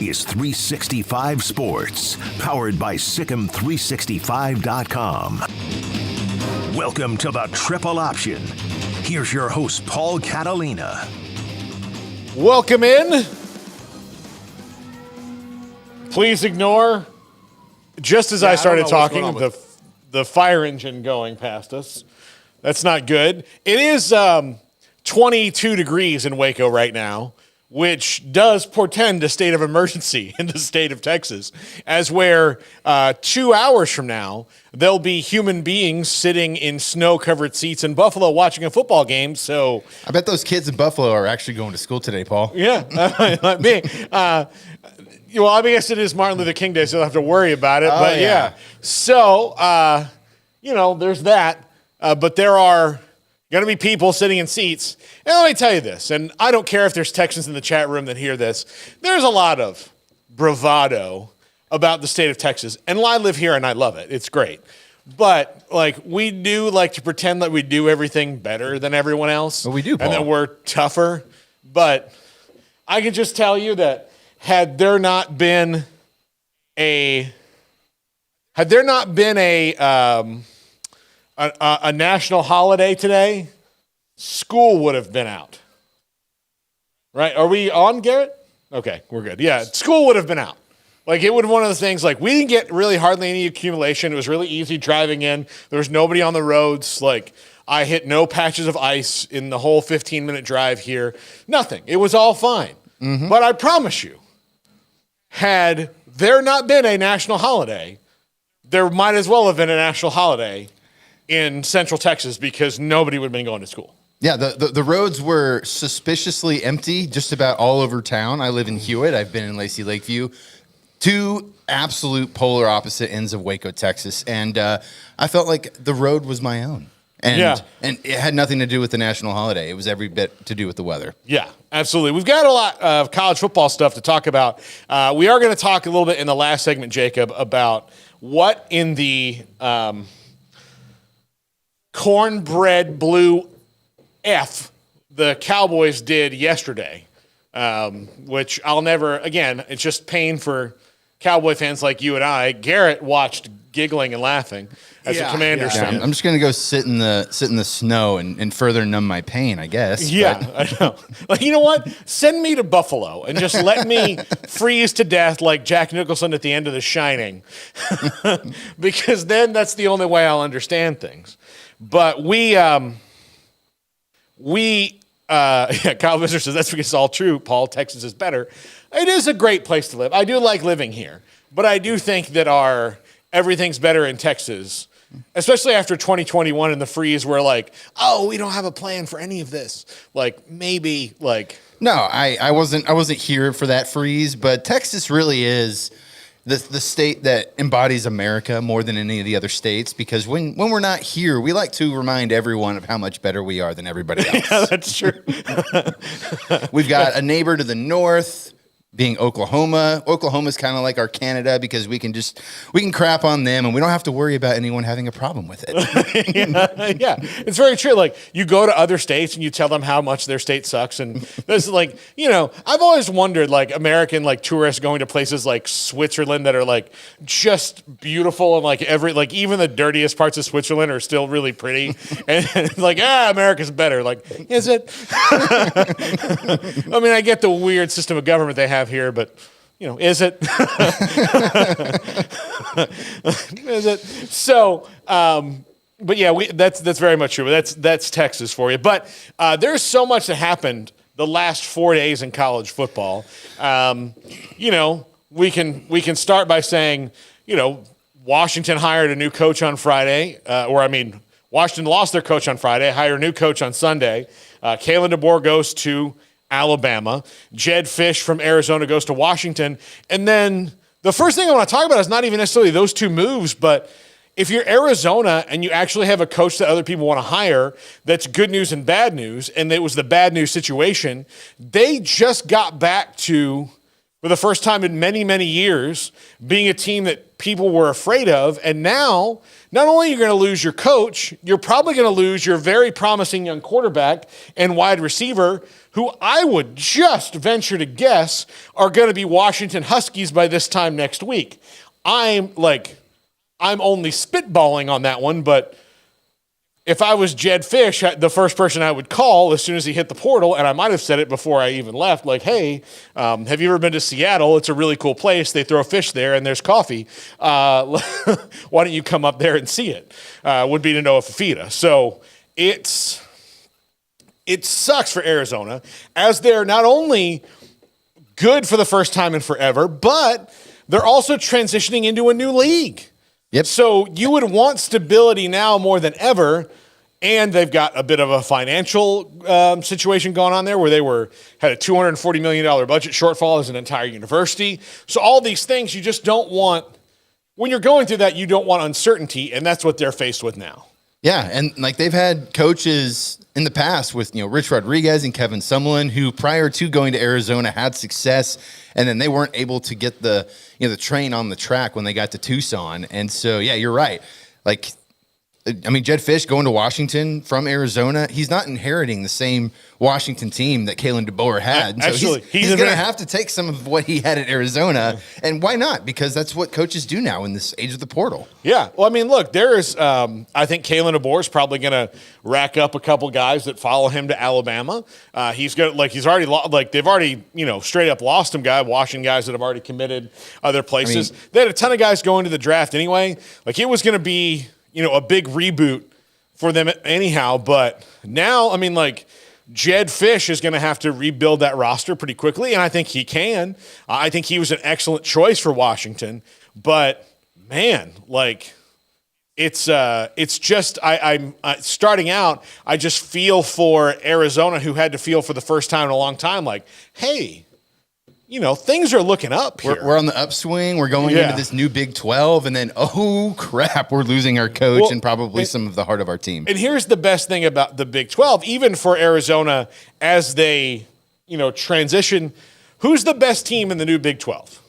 is 365 Sports, powered by Sikkim365.com. Welcome to the Triple Option. Here's your host, Paul Catalina. Welcome in. Please ignore, just as I started talking, the fire engine going past us. That's not good. It is 22 degrees in Waco right now, which does portend a state of emergency in the state of Texas, as where 2 hours from now, there'll be human beings sitting in snow-covered seats in Buffalo watching a football game. So I bet those kids in Buffalo are actually going to school today, Paul. Yeah. Well, I guess it is Martin Luther King Day, so I don't have to worry about it. But yeah. So, there's that. But there are going to be people sitting in seats. And let me tell you this, and I don't care if there's Texans in the chat room that hear this. There's a lot of bravado about the state of Texas. And I live here, and I love it. It's great. But, we do like to pretend that we do everything better than everyone else. Well, we do, Paul. And that we're tougher. But I can just tell you that had there not been a national holiday today, school would have been out. Right? Are we on, Garrett? Okay, we're good. Yeah, school would have been out. It would have been one of those things, we didn't get really hardly any accumulation. It was really easy driving in. There was nobody on the roads. I hit no patches of ice in the whole 15-minute drive here. Nothing. It was all fine. Mm-hmm. But I promise you, had there not been a national holiday, there might as well have been a national holiday in Central Texas because nobody would have been going to school. Yeah, the roads were suspiciously empty just about all over town. I live in Hewitt. I've been in Lacey Lakeview. Two absolute polar opposite ends of Waco, Texas. And I felt like the road was my own. And it had nothing to do with the national holiday. It was every bit to do with the weather. Yeah, absolutely. We've got a lot of college football stuff to talk about. We are going to talk a little bit in the last segment, Jacob, about what in the cornbread blue F the Cowboys did yesterday, which I'll never, again, it's just pain for Cowboy fans like you and I. Garrett watched giggling and laughing as a Commanders fan. I'm just going to go sit in the snow and further numb my pain, I guess. Yeah, I know. You know what? Send me to Buffalo and just let me freeze to death like Jack Nicholson at the end of The Shining, because then that's the only way I'll understand things. But Kyle Visser says that's because it's all true. Paul, Texas is better. It is a great place to live. I do like living here, but I do think that everything's better in Texas, especially after 2021 and the freeze where we don't have a plan for any of this. No, I wasn't here for that freeze, but Texas really is the state that embodies America more than any of the other states, because when we're not here, we like to remind everyone of how much better we are than everybody else. Yeah, that's true. We've got a neighbor to the north, being Oklahoma. Oklahoma's kind of like our Canada because we can crap on them and we don't have to worry about anyone having a problem with it. Yeah, it's very true. You go to other states and you tell them how much their state sucks, and there's I've always wondered American tourists going to places like Switzerland that are just beautiful, and even the dirtiest parts of Switzerland are still really pretty, and America's better. Is it? I mean, I get the weird system of government they have here, but is it? Is it? So, but yeah, that's very much true. That's Texas for you. But there's so much that happened the last 4 days in college football. We can start by saying, Washington hired a new coach on Friday, Washington lost their coach on Friday, hired a new coach on Sunday. Kalen DeBoer goes to Alabama. Jed Fish from Arizona goes to Washington. And then the first thing I want to talk about is not even necessarily those two moves, but if you're Arizona and you actually have a coach that other people want to hire, that's good news and bad news, and it was the bad news situation, they just got back to, for the first time in many, many years, being a team that people were afraid of. And now, not only are you going to lose your coach, you're probably going to lose your very promising young quarterback and wide receiver, who I would just venture to guess are going to be Washington Huskies by this time next week. I'm only spitballing on that one, but if I was Jed Fish, the first person I would call as soon as he hit the portal, and I might have said it before I even left, like, hey, have you ever been to Seattle? It's a really cool place. They throw fish there, and there's coffee. Why don't you come up there and see it? Would be to Noah Fafita. So it sucks for Arizona, as they're not only good for the first time in forever, but they're also transitioning into a new league. Yep. So you would want stability now more than ever, and they've got a bit of a financial situation going on there where they had a $240 million budget shortfall as an entire university. So all these things you just don't want. When you're going through that, you don't want uncertainty, and that's what they're faced with now. Yeah, and like they've had coaches in the past with, Rich Rodriguez and Kevin Sumlin, who prior to going to Arizona had success, and then they weren't able to get the train on the track when they got to Tucson. And so, yeah, you're right. Like, I mean, Jed Fish going to Washington from Arizona, he's not inheriting the same Washington team that Kalen DeBoer had. And so actually, he's going to have to take some of what he had at Arizona. And why not? Because that's what coaches do now in this age of the portal. Yeah. Well, I mean, look, there is, I think Kalen DeBoer is probably going to rack up a couple guys that follow him to Alabama. They've already, straight up lost him, Washington guys that have already committed other places. They had a ton of guys going to the draft anyway. Like, it was going to be, a big reboot for them anyhow. But now, I mean, like, Jed Fish is going to have to rebuild that roster pretty quickly, and I think he can. I think he was an excellent choice for Washington. But, man, like, it's just I'm starting out, I just feel for Arizona, who had to feel for the first time in a long time, like, hey, things are looking up here. We're on the upswing. We're going into this new Big 12, and then, oh, crap, we're losing our coach and probably some of the heart of our team. And here's the best thing about the Big 12, even for Arizona, as they, transition. Who's the best team in the new Big 12?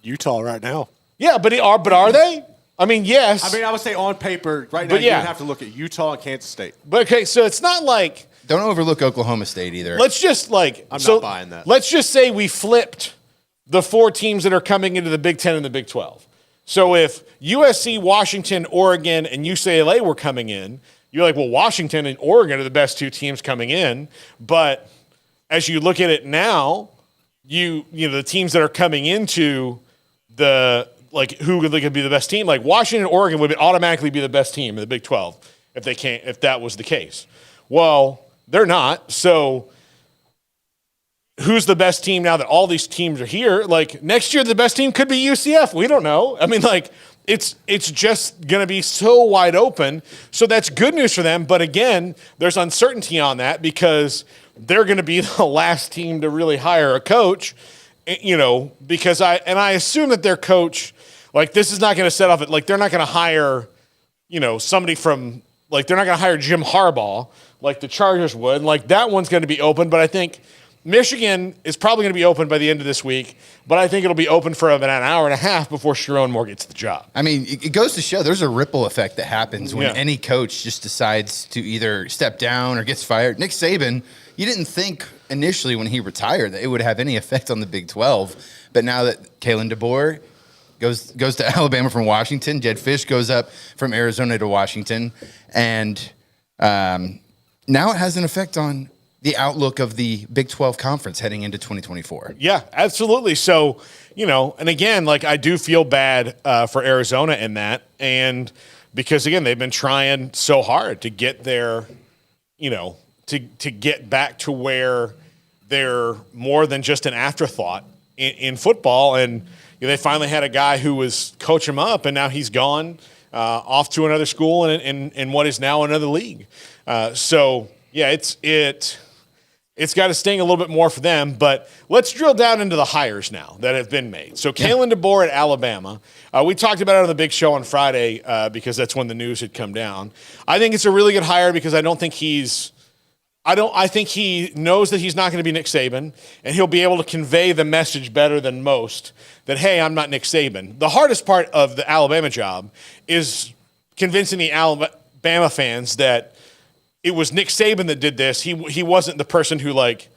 Utah right now. Yeah, but are they? I mean, yes. I mean, I would say on paper, right now, you would have to look at Utah and Kansas State. But, okay, so it's not like – don't overlook Oklahoma State either. Let's just I'm not buying that. Let's just say we flipped the four teams that are coming into the Big 10 and the Big 12. So if USC, Washington, Oregon, and UCLA were coming in, you're like, well, Washington and Oregon are the best two teams coming in. But as you look at it now, the teams that are coming into who could be the best team? Like Washington and Oregon would automatically be the best team in the Big 12 if that was the case. Well, they're not. So who's the best team now that all these teams are here? Like next year, the best team could be UCF. We don't know. I mean, like it's just going to be so wide open. So that's good news for them. But again, there's uncertainty on that because they're going to be the last team to really hire a coach, because I assume that their coach, like this is not going to set off it. Like they're not going to hire, somebody from, like they're not going to hire Jim Harbaugh like the Chargers would. Like that one's going to be open, but I think Michigan is probably going to be open by the end of this week, but I think it'll be open for about an hour and a half before Sharon Moore gets the job. I mean, it goes to show there's a ripple effect that happens when any coach just decides to either step down or gets fired. Nick Saban, you didn't think initially when he retired that it would have any effect on the Big 12, but now that Kalen DeBoer goes to Alabama from Washington, Jed Fish goes up from Arizona to Washington, and now it has an effect on the outlook of the Big 12 conference heading into 2024. Yeah, absolutely. So, and again, like I do feel bad for Arizona in that. And because again, they've been trying so hard to get their, to get back to where they're more than just an afterthought in football. And they finally had a guy who was coach him up, and now he's gone off to another school and in what is now another league. So yeah, it's got to sting a little bit more for them, but let's drill down into the hires now that have been made. So Kalen DeBoer at Alabama, we talked about it on the big show on Friday because that's when the news had come down. I think it's a really good hire because I don't think I think he knows that he's not going to be Nick Saban, and he'll be able to convey the message better than most that, hey, I'm not Nick Saban. The hardest part of the Alabama job is convincing the Alabama fans that it was Nick Saban that did this. He wasn't the person who, like,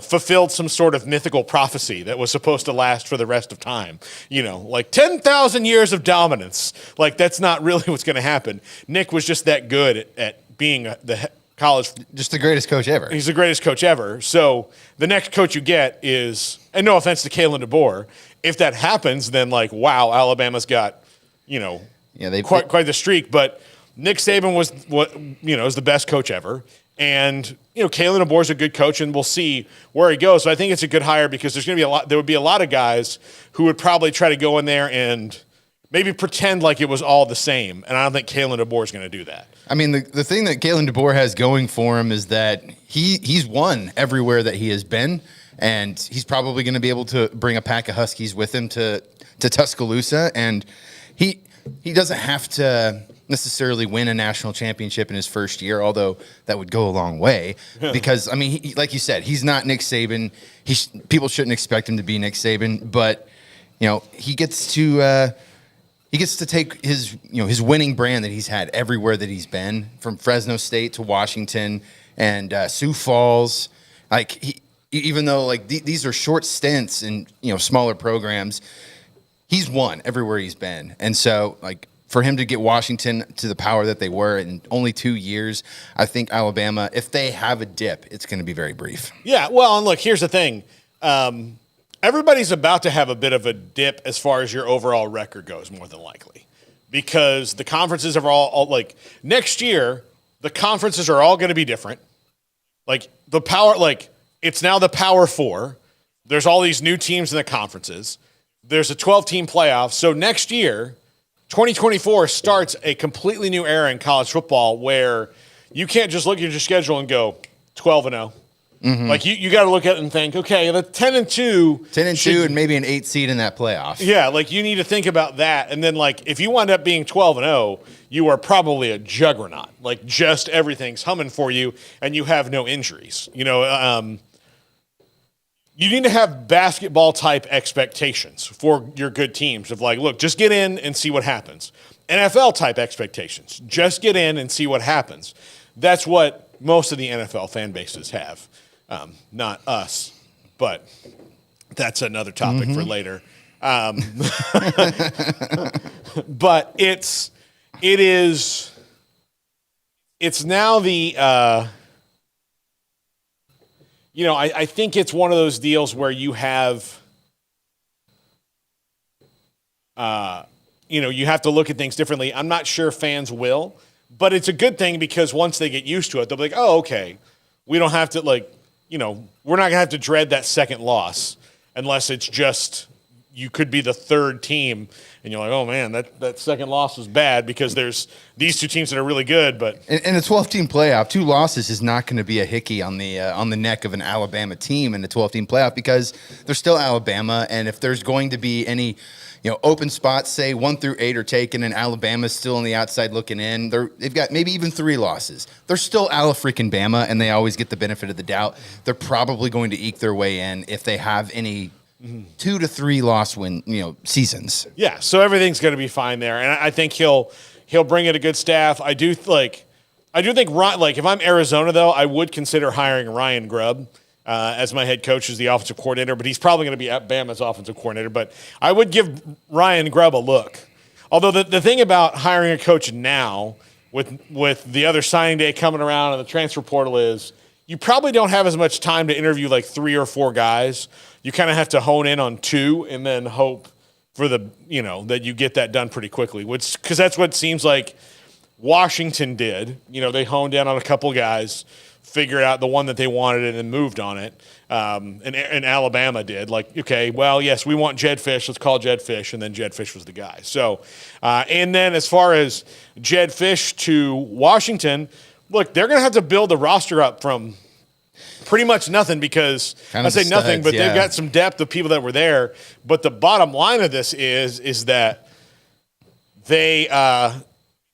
fulfilled some sort of mythical prophecy that was supposed to last for the rest of time. Like 10,000 years of dominance. Like, that's not really what's going to happen. Nick was just that good at being the college. Just the greatest coach ever. He's the greatest coach ever. So the next coach you get is, and no offense to Kalen DeBoer, if that happens, then like, wow, Alabama's got, quite the streak. But Nick Saban was is the best coach ever. And, Kalen DeBoer's a good coach, and we'll see where he goes. So I think it's a good hire because there would be a lot of guys who would probably try to go in there and maybe pretend like it was all the same. And I don't think Kalen DeBoer is going to do that. I mean, the thing that Kalen DeBoer has going for him is that he's won everywhere that he has been, and he's probably going to be able to bring a pack of Huskies with him to Tuscaloosa, and he doesn't have to necessarily win a national championship in his first year, although that would go a long way. Because, I mean, like you said, he's not Nick Saban. People shouldn't expect him to be Nick Saban, but he gets to take his winning brand that he's had everywhere that he's been, from Fresno State to Washington and Sioux Falls. Like, even though like these are short stints in smaller programs, he's won everywhere he's been, and so like, for him to get Washington to the power that they were in only 2 years, I think Alabama, if they have a dip, it's going to be very brief. Yeah, well, and look, here's the thing. Everybody's about to have a bit of a dip as far as your overall record goes, more than likely. Because the conferences are all like, next year, the conferences are all going to be different. Like, it's now the Power Four. There's all these new teams in the conferences. There's a 12-team playoff. So next year, 2024 starts a completely new era in college football where you can't just look at your schedule and go 12-0. Mm-hmm. Like you got to look at it and think, okay, the 10-2, and maybe an 8 seed in that playoff. Yeah, like you need to think about that, and then like if you wind up being 12-0, you are probably a juggernaut. Like just everything's humming for you, and you have no injuries. You need to have basketball type expectations for your good teams of like, look, just get in and see what happens. NFL type expectations, just get in and see what happens. That's what most of the NFL fan bases have. Not us, but that's another topic for later. But it's now the, I think it's one of those deals where you have, you have to look at things differently. I'm not sure fans will, but it's a good thing because once they get used to it, they'll be like, oh, okay, we don't have to we're not going to have to dread that second loss unless it's just you could be the third team and you're like, oh man, that second loss was bad because there's these two teams that are really good. But in a 12-team playoff, 2 losses is not going to be a hickey on the neck of an Alabama team in the 12-team playoff because they're still Alabama, and if there's going to be any open spots, say 1 through 8 are taken, and Alabama's still on the outside looking in. They've got maybe even 3 losses. They're still freaking Bama, and they always get the benefit of the doubt. They're probably going to eke their way in if they have any 2 to 3 loss win seasons. Yeah, so everything's going to be fine there, and I think he'll bring in a good staff. I do think if I'm Arizona though, I would consider hiring Ryan Grubb as my head coach, as the offensive coordinator, but he's probably going to be at Bama's offensive coordinator. But I would give Ryan Grubb a look. Although the thing about hiring a coach now, with the other signing day coming around and the transfer portal, is you probably don't have as much time to interview like 3 or 4 guys. You kind of have to hone in on 2 and then hope for that you get that done pretty quickly. Because that's what it seems like Washington did. They honed in on a couple guys, figured out the one that they wanted and then moved on it. And Alabama did. Like, okay, well, yes, we want Jed Fish. Let's call Jed Fish. And then Jed Fish was the guy. So, and then as far as Jed Fish to Washington, look, they're going to have to build the roster up from pretty much nothing because I say nothing, but they've got some depth of people that were there. But the bottom line of this is that they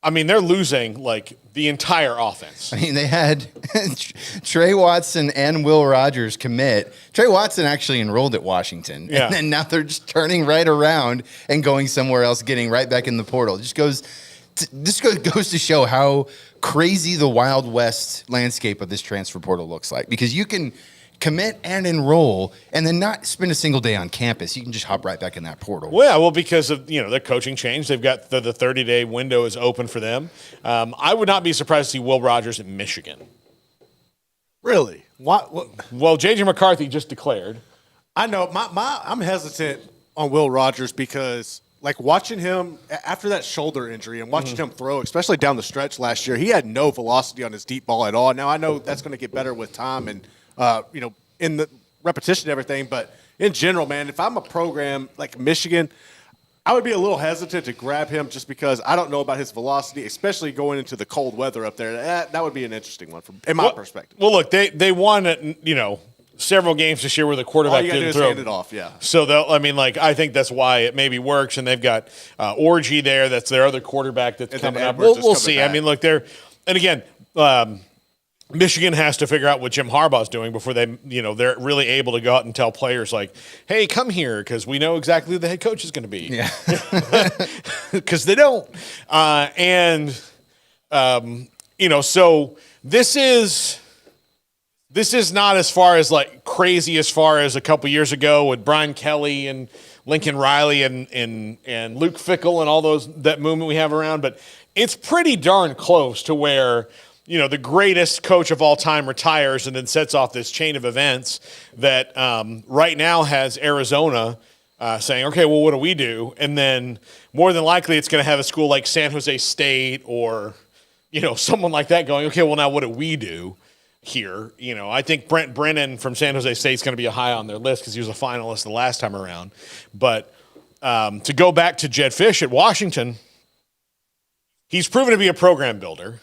I mean, they're losing like the entire offense. I mean, they had Trey Watson and Will Rogers commit. Trey Watson actually enrolled at Washington, and then now they're just turning right around and going somewhere else, getting right back in the portal. It just goes to show how crazy the Wild West landscape of this transfer portal looks like, because you can commit and enroll and then not spend a single day on campus. You can just hop right back in that portal. Well, yeah, well, because of their coaching change, they've got the 30-day window is open for them. I would not be surprised to see Will Rogers at Michigan. Really? What? Well, J.J. McCarthy just declared. I know. I'm hesitant on Will Rogers because, like, watching him after that shoulder injury and watching him throw, especially down the stretch last year, he had no velocity on his deep ball at all. Now, I know that's going to get better with time and in the repetition and everything. But in general, man, if I'm a program like Michigan, I would be a little hesitant to grab him just because I don't know about his velocity, especially going into the cold weather up there. That would be an interesting one in my perspective. Well, look, they won several games this year where the quarterback didn't throw. Hand it off, yeah. So I think that's why it maybe works. And they've got Orgy there. That's their other quarterback that's coming up. We'll see. Back. I mean, look, Michigan has to figure out what Jim Harbaugh's doing before they're really able to go out and tell players like, hey, come here, because we know exactly who the head coach is going to be. Yeah. Because they don't. So this is not as far as like crazy as far as a couple years ago with Brian Kelly and Lincoln Riley and Luke Fickell and all that movement we have around, but it's pretty darn close to where the greatest coach of all time retires and then sets off this chain of events that right now has Arizona saying, okay, well, what do we do? And then more than likely it's going to have a school like San Jose State or, someone like that going, okay, well, now what do we do here? I think Brent Brennan from San Jose State is going to be high on their list because he was a finalist the last time around. But to go back to Jedd Fisch at Washington, he's proven to be a program builder.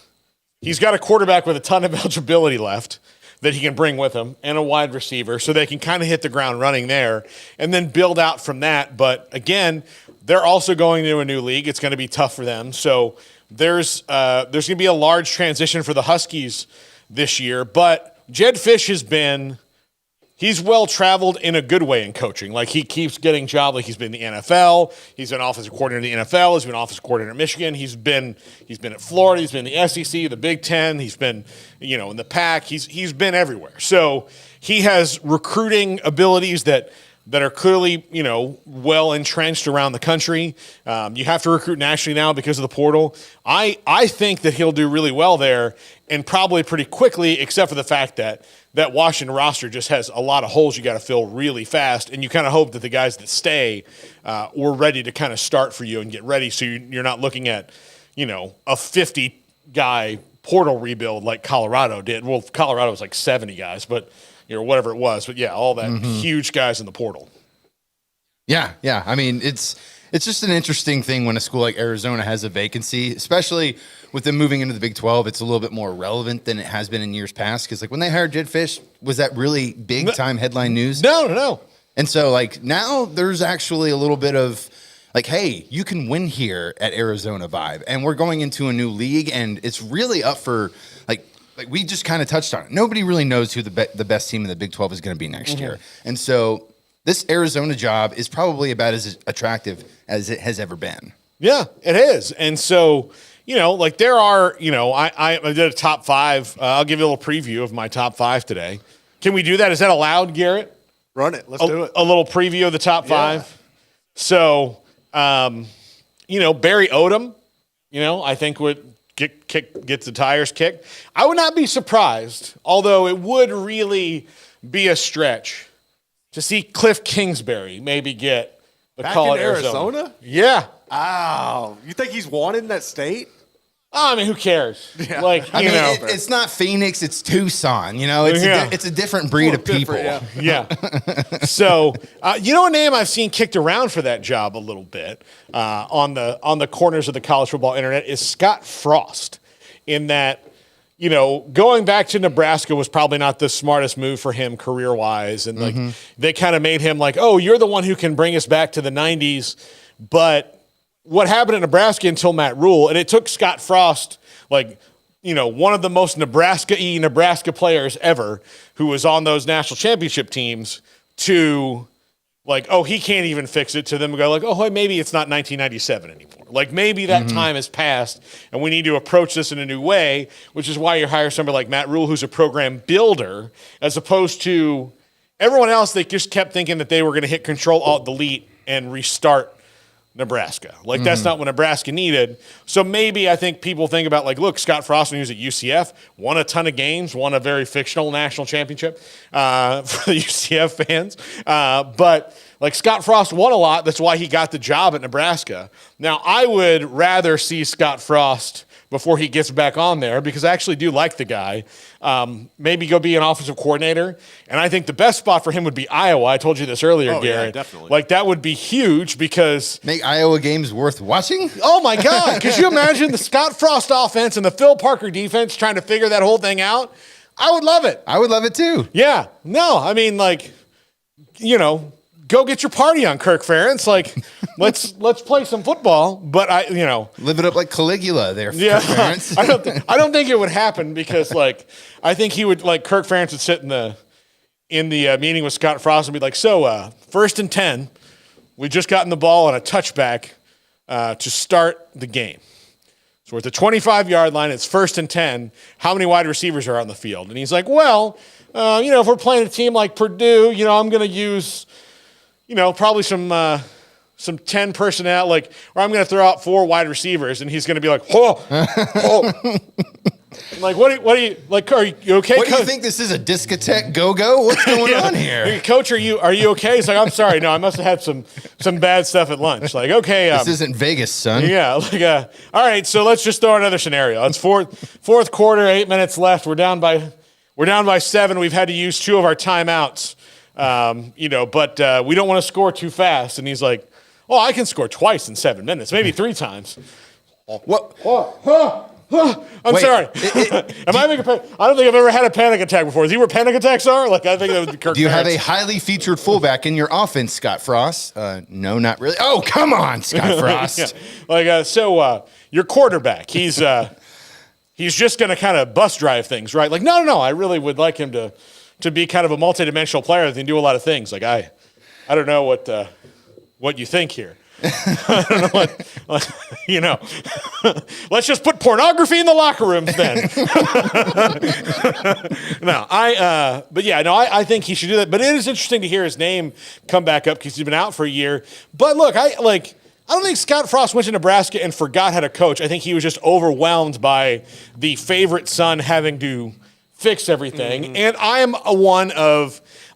He's got a quarterback with a ton of eligibility left that he can bring with him and a wide receiver so they can kind of hit the ground running there and then build out from that. But, again, they're also going to a new league. It's going to be tough for them. So there's going to be a large transition for the Huskies this year. But Jedd Fisch he's well-traveled in a good way in coaching. Like, he keeps getting jobs. Like, he's been in the NFL. He's been offensive coordinator in the NFL. He's been offensive coordinator at Michigan. He's been at Florida. He's been in the SEC, the Big Ten. He's been, in the Pac. He's been everywhere. So he has recruiting abilities that are clearly, well entrenched around the country. You have to recruit nationally now because of the portal. I think that he'll do really well there and probably pretty quickly, except for the fact that Washington roster just has a lot of holes you got to fill really fast, and you kind of hope that the guys that stay were ready to kind of start for you and get ready so you're not looking at, a 50-guy portal rebuild like Colorado did. Well, Colorado was like 70 guys, but whatever it was. But, yeah, all that huge guys in the portal. Yeah. I mean, it's just an interesting thing when a school like Arizona has a vacancy, especially with them moving into the Big 12. It's a little bit more relevant than it has been in years past because, like, when they hired Jedd Fisch, was that really big-time headline news? No. And so, like, now there's actually a little bit of, like, hey, you can win here at Arizona vibe. And we're going into a new league, and it's really up for, like we just kind of touched on it. Nobody really knows who the best team in the Big 12 is going to be next year. And so this Arizona job is probably about as attractive as it has ever been. Yeah, it is. And so, there are, I did a top 5. I'll give you a little preview of my top 5 today. Can we do that? Is that allowed, Garrett? Run it. Let's do it. A little preview of the top 5. So, Barry Odom, I think would get the tires kicked. I would not be surprised, although it would really be a stretch to see Cliff Kingsbury maybe get the call at Arizona. Yeah. Oh, you think he's wanted in that state? Oh, I mean, who cares? Yeah. It's not Phoenix, it's Tucson. It's a different breed of people. Yeah. So, a name I've seen kicked around for that job a little bit on the corners of the college football internet is Scott Frost. In that, going back to Nebraska was probably not the smartest move for him career-wise, and they kind of made him like, oh, you're the one who can bring us back to the '90s, but what happened at Nebraska until Matt Rule, and it took Scott Frost, like, one of the most Nebraska players ever who was on those national championship teams to like, oh, he can't even fix it, to them go like, oh, maybe it's not 1997 anymore. Like maybe that time has passed and we need to approach this in a new way, which is why you hire somebody like Matt Rule, who's a program builder, as opposed to everyone else that just kept thinking that they were going to hit Control-Alt-Delete and restart Nebraska. Like that's not what Nebraska needed. So maybe I think people think about like, look, Scott Frost, when he was at UCF, won a ton of games, won a very fictional national championship for the UCF fans. But like Scott Frost won a lot. That's why he got the job at Nebraska. Now I would rather see Scott Frost before he gets back on there, because I actually do like the guy. Maybe go be an offensive coordinator. And I think the best spot for him would be Iowa. I told you this earlier, Garrett. Yeah, definitely. Like that would be huge because Make Iowa games worth watching? oh my God, could you imagine the Scott Frost offense and the Phil Parker defense trying to figure that whole thing out? I would love it. I would love it too. Yeah. No, I mean, like, go get your party on, Kirk Ferentz. Like, let's play some football. But Live it up like Caligula there, yeah, Kirk Ferentz. I don't think it would happen because, like, I think he would, like, Kirk Ferentz would sit in the meeting with Scott Frost and be like, so, 1st and 10, we just gotten the ball on a touchback to start the game. So we're at the 25-yard line. It's 1st and 10. How many wide receivers are on the field? And he's like, well, if we're playing a team like Purdue, I'm going to use, probably some 10 personnel, like, or I'm going to throw out 4 wide receivers, and he's going to be like, oh. Like, what do you like? Are you okay? What do you think this is, a discotheque go-go? What's going on here? Coach, are you okay? He's like, I'm sorry. No, I must have had some bad stuff at lunch. Like, okay. This isn't Vegas, son. Yeah. Like, all right. So let's just throw another scenario. It's fourth quarter, 8 minutes left. We're down by 7. We've had to use 2 of our timeouts. But we don't want to score too fast. And he's like, oh, I can score twice in 7 minutes, maybe 3 times. What? I'm Wait, sorry. Am I having I don't think I've ever had a panic attack before. Is he where panic attacks are? Like, I think that would be Kirk. Do you have Ferentz. a highly featured fullback in your offense, Scott Frost? No, not really. Oh, come on, Scott Frost. Yeah. Like, your quarterback, he's just going to kind of bus drive things, right? Like, no. I really would like him to be kind of a multidimensional player that can do a lot of things. Like, I don't know what you think here. I don't know what, let's just put pornography in the locker rooms then. I think he should do that. But it is interesting to hear his name come back up because he's been out for a year. But look, I don't think Scott Frost went to Nebraska and forgot how to coach. I think he was just overwhelmed by the favorite son having to fix everything. Mm-hmm. And I am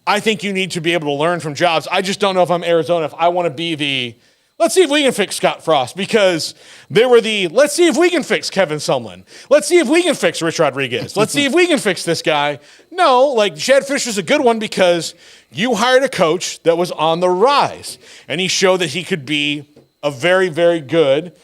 I think you need to be able to learn from jobs. I just don't know if I'm Arizona, if I want to be let's see if we can fix Scott Frost, because there were let's see if we can fix Kevin Sumlin. Let's see if we can fix Rich Rodriguez. Let's see if we can fix this guy. No, like Jed Fisher's a good one because you hired a coach that was on the rise, and he showed that he could be a very, very good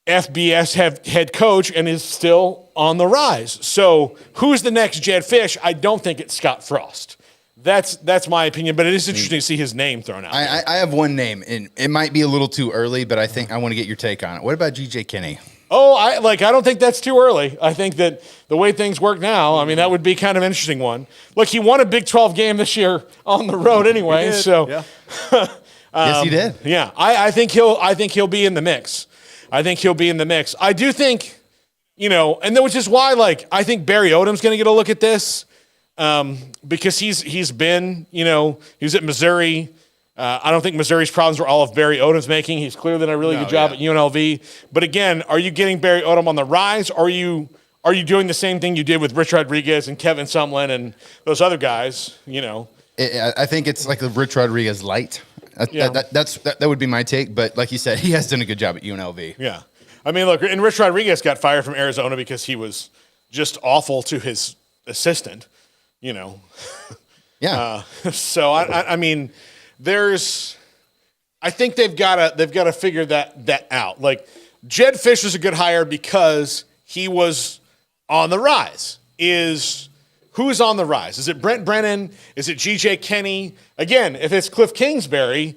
FBS head coach and is still on the rise. So who's the next Jed Fish? I don't think it's Scott Frost. That's my opinion, but it is interesting to see his name thrown out. I have one name, and it might be a little too early, but I think I want to get your take on it. What about GJ Kinney? Oh, I don't think that's too early. I think that the way things work now, I mean, that would be kind of an interesting one. Look, he won a Big 12 game this year on the road anyway, so yeah. Yes, he did. Yeah, I think he'll be in the mix. I think he'll be in the mix. I do think, and which is why, like, I think Barry Odom's going to get a look at this. Because he's been, he was at Missouri. I don't think Missouri's problems were all of Barry Odom's making. He's clearly done a really good job at UNLV. But again, are you getting Barry Odom on the rise? Or are you doing the same thing you did with Rich Rodriguez and Kevin Sumlin and those other guys? I think it's like the Rich Rodriguez light. That would be my take. But like you said, he has done a good job at UNLV. Yeah, I mean, look, and Rich Rodriguez got fired from Arizona because he was just awful to his assistant. Yeah. So I mean, I think they've got to figure that out. Like, Jed Fish was a good hire because he was on the rise. Who's on the rise? Is it Brent Brennan? Is it GJ Kinney? Again, if it's Cliff Kingsbury,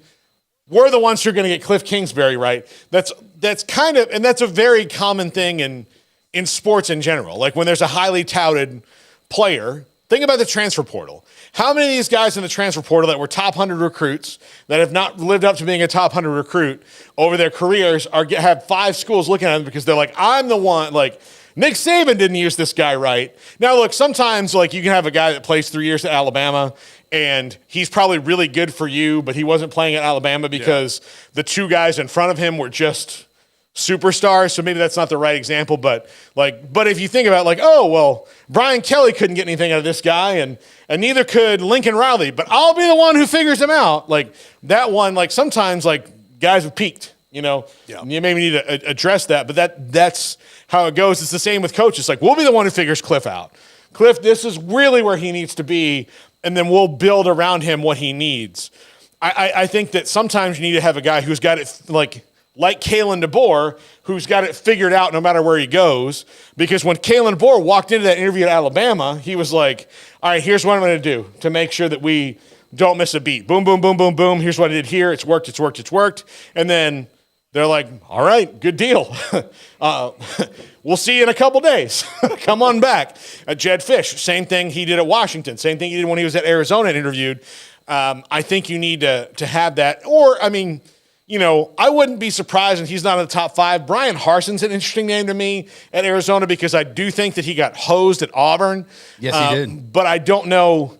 we're the ones who are going to get Cliff Kingsbury right. That's kind of, and that's a very common thing in sports in general. Like when there's a highly touted player, think about the transfer portal. How many of these guys in the transfer portal that were top 100 recruits that have not lived up to being a top 100 recruit over their careers have 5 schools looking at them because they're like, I'm the one, like Nick Saban didn't use this guy right. Now look, sometimes like you can have a guy that plays 3 years at Alabama and he's probably really good for you, but he wasn't playing at Alabama because the 2 guys in front of him were just superstars. So maybe that's not the right example, but if you think about like, oh, well, Brian Kelly couldn't get anything out of this guy and neither could Lincoln Riley, but I'll be the one who figures him out. Like that one, like sometimes like guys have peaked, you know, you maybe need to address that, but that's how it goes. It's the same with coaches. Like we'll be the one who figures Cliff out. Cliff, this is really where he needs to be. And then we'll build around him what he needs. I think that sometimes you need to have a guy who's got it like Kalen DeBoer, who's got it figured out no matter where he goes. Because when Kalen DeBoer walked into that interview at Alabama, he was like, all right, here's what I'm going to do to make sure that we don't miss a beat. Boom, boom, boom, boom, boom. Here's what I did here. It's worked, it's worked, it's worked. And then they're like, all right, good deal. We'll see you in a couple days. Come on back. Jed Fish, same thing he did at Washington. Same thing he did when he was at Arizona and interviewed. I think you need to have that. Or, I mean, you know, I wouldn't be surprised if he's not in the top 5. Brian Harson's an interesting name to me at Arizona because I do think that he got hosed at Auburn. Yes, he did. But I don't know.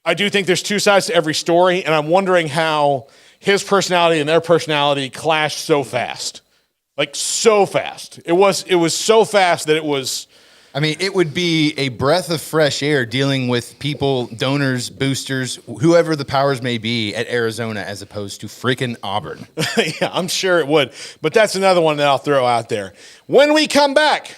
I do think there's 2 sides to every story, and I'm wondering how his personality and their personality clashed so fast. Like so fast. It was so fast that it was. I mean, it would be a breath of fresh air dealing with people, donors, boosters, whoever the powers may be at Arizona as opposed to freaking Auburn. Yeah, I'm sure it would. But that's another one that I'll throw out there. When we come back,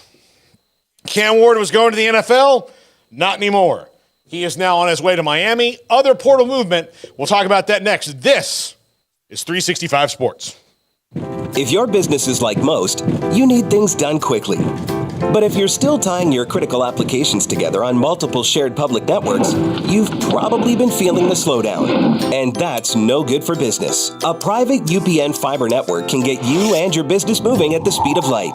Cam Ward was going to the NFL? Not anymore. He is now on his way to Miami. Other portal movement. We'll talk about that next. This is 365 Sports. If your business is like most, you need things done quickly. But if you're still tying your critical applications together on multiple shared public networks, you've probably been feeling the slowdown. And that's no good for business. A private UPN fiber network can get you and your business moving at the speed of light.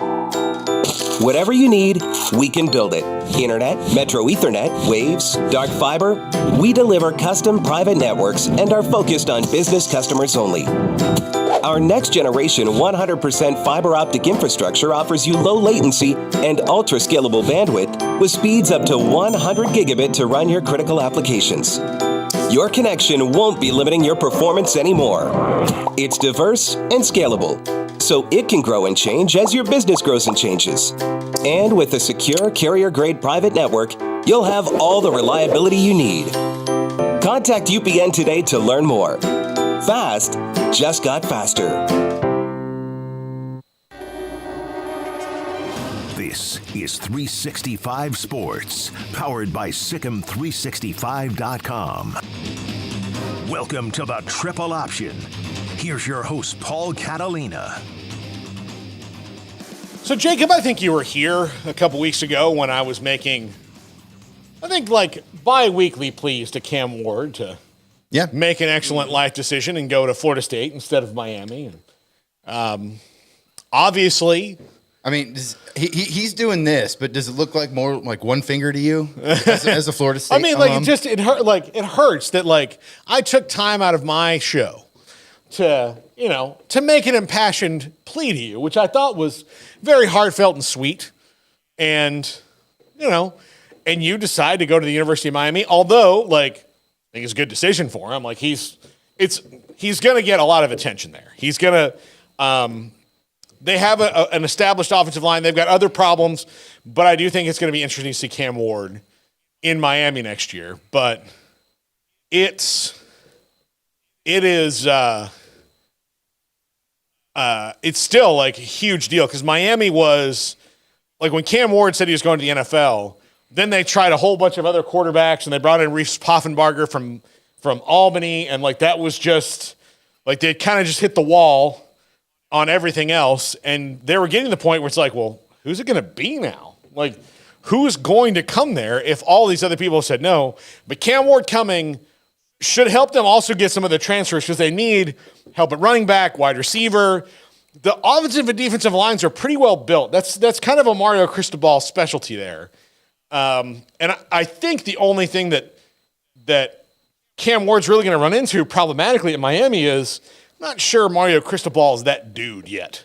Whatever you need, we can build it. Internet, Metro Ethernet, Waves, dark fiber. We deliver custom private networks and are focused on business customers only. Our next generation 100% fiber optic infrastructure offers you low latency and ultra scalable bandwidth with speeds up to 100 gigabit to run your critical applications. Your connection won't be limiting your performance anymore. It's diverse and scalable, so it can grow and change as your business grows and changes. And with a secure carrier-grade private network, you'll have all the reliability you need. Contact UPN today to learn more. Fast just got faster. This is 365 Sports, powered by Sikkim365.com. Welcome to the Triple Option. Here's your host, Paul Catalina. So, Jacob, I think you were here a couple weeks ago when I was making, I think, like, bi-weekly pleas to Cam Ward to make an excellent life decision and go to Florida State instead of Miami. And obviously, I mean, he's doing this, but does it look like more like one finger to you as a Florida State? I mean, like it hurts that like I took time out of my show to make an impassioned plea to you, which I thought was very heartfelt and sweet, and you decide to go to the University of Miami, although like. I think it's a good decision for him. Like he's going to get a lot of attention there. He's going to. They have an established offensive line. They've got other problems, but I do think it's going to be interesting to see Cam Ward in Miami next year. But it's still like a huge deal because Miami was like when Cam Ward said he was going to the NFL. Then they tried a whole bunch of other quarterbacks, and they brought in Reese Poffenbarger from Albany, and like that was just like they kind of just hit the wall on everything else, and they were getting to the point where it's like, well, who's it going to be now? Like, who's going to come there if all these other people said no? But Cam Ward coming should help them also get some of the transfers because they need help at running back, wide receiver. The offensive and defensive lines are pretty well built. That's kind of a Mario Cristobal specialty there. And I think the only thing that Cam Ward's really going to run into problematically at Miami is I'm not sure Mario Cristobal is that dude yet.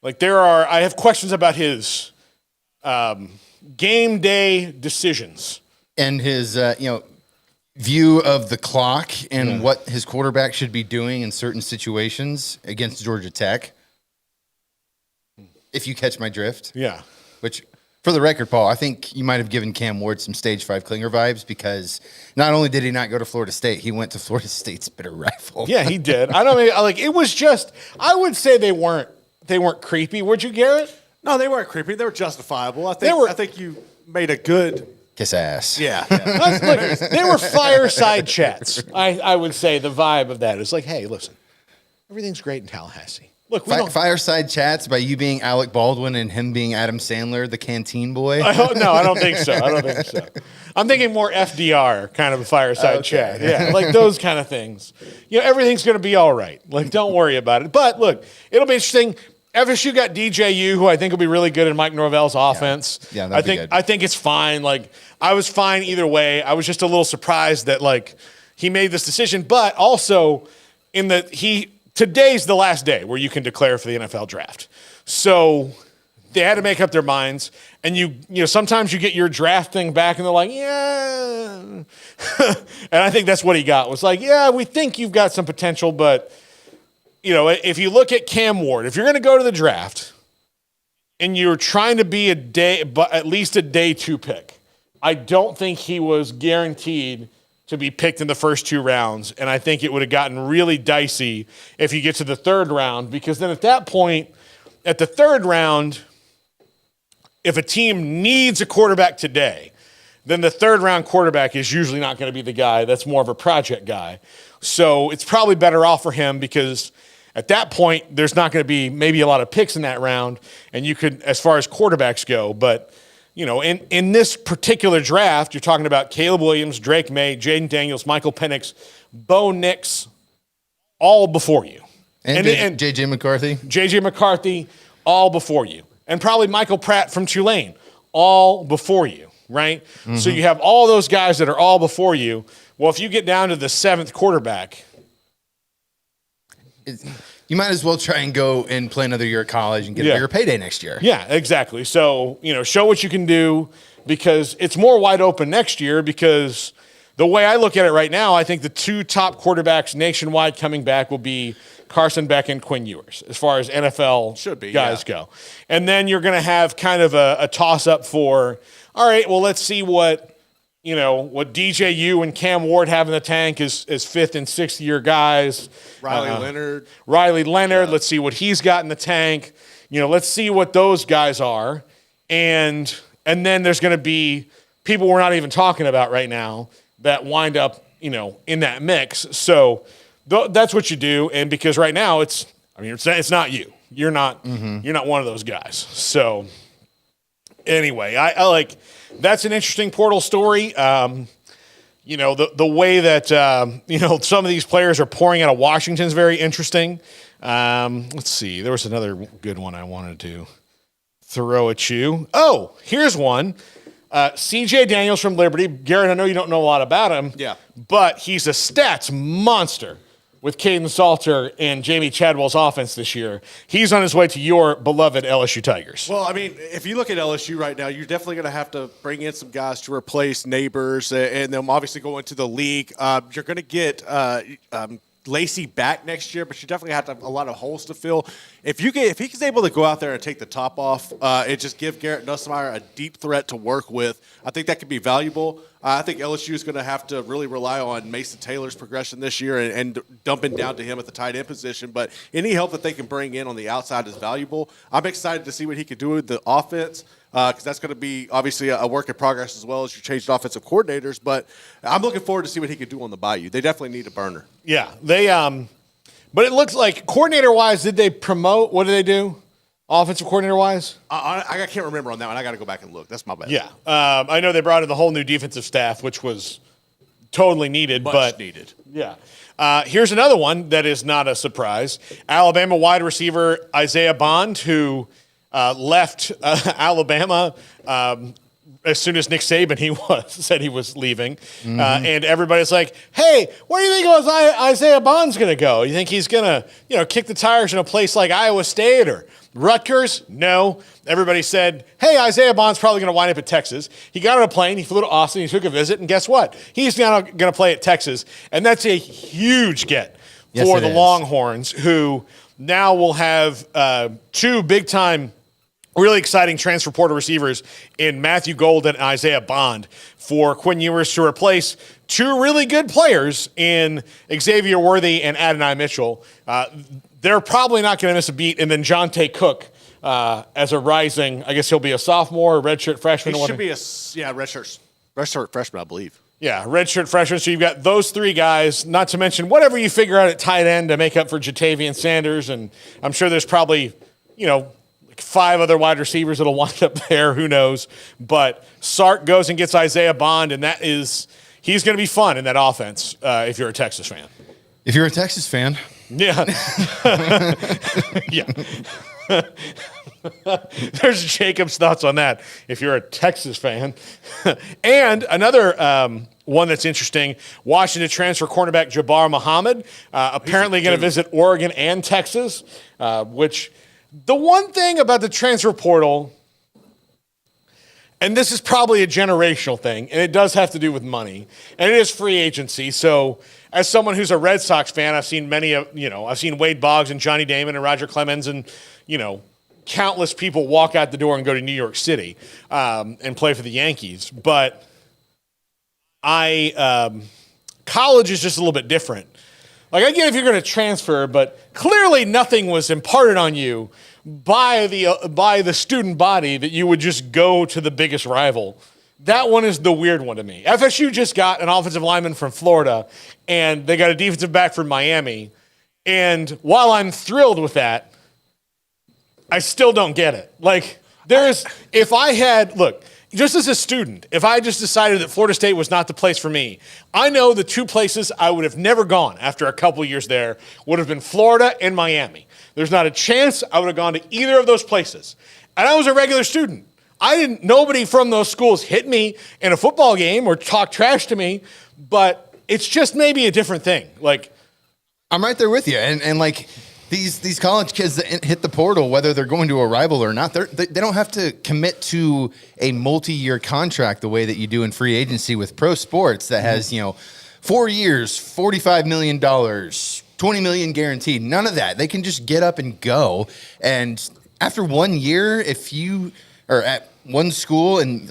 Like I have questions about his game day decisions and his view of the clock and what his quarterback should be doing in certain situations against Georgia Tech. If you catch my drift. Yeah. Which, for the record, Paul, I think you might have given Cam Ward some Stage 5 Klinger vibes because not only did he not go to Florida State, he went to Florida State's bitter rival. Yeah, he did. I it was just, I would say they weren't creepy. Would you, Garrett? No, they weren't creepy. They were justifiable. I think you made a good kiss ass. Yeah. Look, they were fireside chats. I would say the vibe of that is like, hey, listen, everything's great in Tallahassee. Look, fireside chats by you being Alec Baldwin and him being Adam Sandler, the canteen boy. No, I don't think so. I'm thinking more FDR kind of a fireside chat. Yeah, like those kind of things. Everything's going to be all right. Like, don't worry about it. But look, it'll be interesting. FSU got DJU, who I think will be really good in Mike Norvell's offense. Yeah, I think it's fine. Like, I was fine either way. I was just a little surprised that he made this decision, but also today's the last day where you can declare for the NFL draft. So they had to make up their minds. And sometimes you get your draft thing back and they're like, yeah. And I think that's what he got was like, yeah, we think you've got some potential, but if you look at Cam Ward, if you're going to go to the draft and you're trying to be at least a day 2 pick, I don't think he was guaranteed to be picked in the first 2 rounds. And I think it would have gotten really dicey if you get to the 3rd round, because then at that point, at the 3rd round, if a team needs a quarterback today, then the 3rd round quarterback is usually not going to be the guy. That's more of a project guy. So it's probably better off for him because at that point, there's not going to be maybe a lot of picks in that round. And you could, as far as quarterbacks go, but in this particular draft, you're talking about Caleb Williams, Drake May, Jaden Daniels, Michael Penix, Bo Nix, all before you. And J.J. McCarthy. J.J. McCarthy, all before you. And probably Michael Pratt from Tulane, all before you, right? Mm-hmm. So you have all those guys that are all before you. Well, if you get down to the 7th quarterback, you might as well try and go and play another year of college and get a bigger payday next year. Yeah, exactly. So, show what you can do because it's more wide open next year because the way I look at it right now, I think the 2 top quarterbacks nationwide coming back will be Carson Beck and Quinn Ewers as far as NFL guys go. And then you're going to have kind of a toss-up for, all right, well, let's see what DJU and Cam Ward have in the tank is 5th and 6th year guys. Riley Leonard. Let's see what he's got in the tank. Let's see what those guys are. And then there's going to be people we're not even talking about right now that wind up, in that mix. So that's what you do. And because right now it's not you. You're not one of those guys. So anyway, I like, that's an interesting portal story. The way that, some of these players are pouring out of Washington is very interesting. Let's see. There was another good one I wanted to throw at you. Oh, here's one. C.J. Daniels from Liberty. Garrett, I know you don't know a lot about him. Yeah. But he's a stats monster with Caden Salter and Jamie Chadwell's offense this year. He's on his way to your beloved LSU Tigers. Well, if you look at LSU right now, you're definitely going to have to bring in some guys to replace Neighbors and them obviously go into the league. You're going to get Lacey back next year, but you definitely have to have a lot of holes to fill. If he's able to go out there and take the top off and just give Garrett Nussmeier a deep threat to work with, I think that could be valuable. I think LSU is going to have to really rely on Mason Taylor's progression this year and dumping down to him at the tight end position. But any help that they can bring in on the outside is valuable. I'm excited to see what he could do with the offense because that's going to be obviously a work in progress as well as you changed offensive coordinators. But I'm looking forward to see what he could do on the Bayou. They definitely need a burner. Yeah, but it looks like coordinator-wise, did they promote? What did they do? Offensive coordinator-wise? I can't remember on that one. I got to go back and look. That's my bad. Yeah. I know they brought in the whole new defensive staff, which was totally needed, Much needed. Yeah. Here's another one that is not a surprise. Alabama wide receiver Isaiah Bond, who left Alabama as soon as Nick Saban said he was leaving. And everybody's like, hey, where do you think Isaiah Bond's going to go? You think he's going to kick the tires in a place like Iowa State or Rutgers? No. Everybody said, hey, Isaiah Bond's probably going to wind up at Texas. He got on a plane, he flew to Austin, he took a visit, and guess what? He's now going to play at Texas. And that's a huge get for the Longhorns, who now will have two big-time, really exciting transfer portal receivers in Matthew Golden and Isaiah Bond for Quinn Ewers to replace two really good players in Xavier Worthy and Adonai Mitchell. They're probably not going to miss a beat. And then Jonte Cook as a rising, I guess he'll be a sophomore, redshirt freshman. He should be a redshirt freshman, I believe. Yeah, redshirt freshman. So you've got those three guys, not to mention whatever you figure out at tight end to make up for Jatavian Sanders. And I'm sure there's probably, like 5 other wide receivers that'll wind up there. Who knows? But Sark goes and gets Isaiah Bond, and he's going to be fun in that offense if you're a Texas fan. If you're a Texas fan. Yeah. Yeah. There's Jacob's thoughts on that if you're a Texas fan. And another one that's interesting, Washington transfer cornerback Jabbar Muhammad, apparently going to visit Oregon and Texas, which the one thing about the transfer portal, and this is probably a generational thing, and it does have to do with money, and it is free agency. So as someone who's a Red Sox fan, I've seen I've seen Wade Boggs and Johnny Damon and Roger Clemens and, countless people walk out the door and go to New York City and play for the Yankees. But college is just a little bit different. Like, I get if you're going to transfer, but clearly nothing was imparted on you by the student body that you would just go to the biggest rival. That one is the weird one to me. FSU just got an offensive lineman from Florida, and they got a defensive back from Miami. And while I'm thrilled with that, I still don't get it. Like, just as a student, if I just decided that Florida State was not the place for me, I know the two places I would have never gone after a couple years there would have been Florida and Miami. There's not a chance I would have gone to either of those places. And I was a regular student. Nobody from those schools hit me in a football game or talk trash to me, but it's just maybe a different thing. Like, I'm right there with you. And like, these college kids that hit the portal, whether they're going to a rival or not, they don't have to commit to a multi-year contract the way that you do in free agency with pro sports that has, 4 years, $45 million, $20 million guaranteed. None of that. They can just get up and go. And after 1 year, if you are at one school and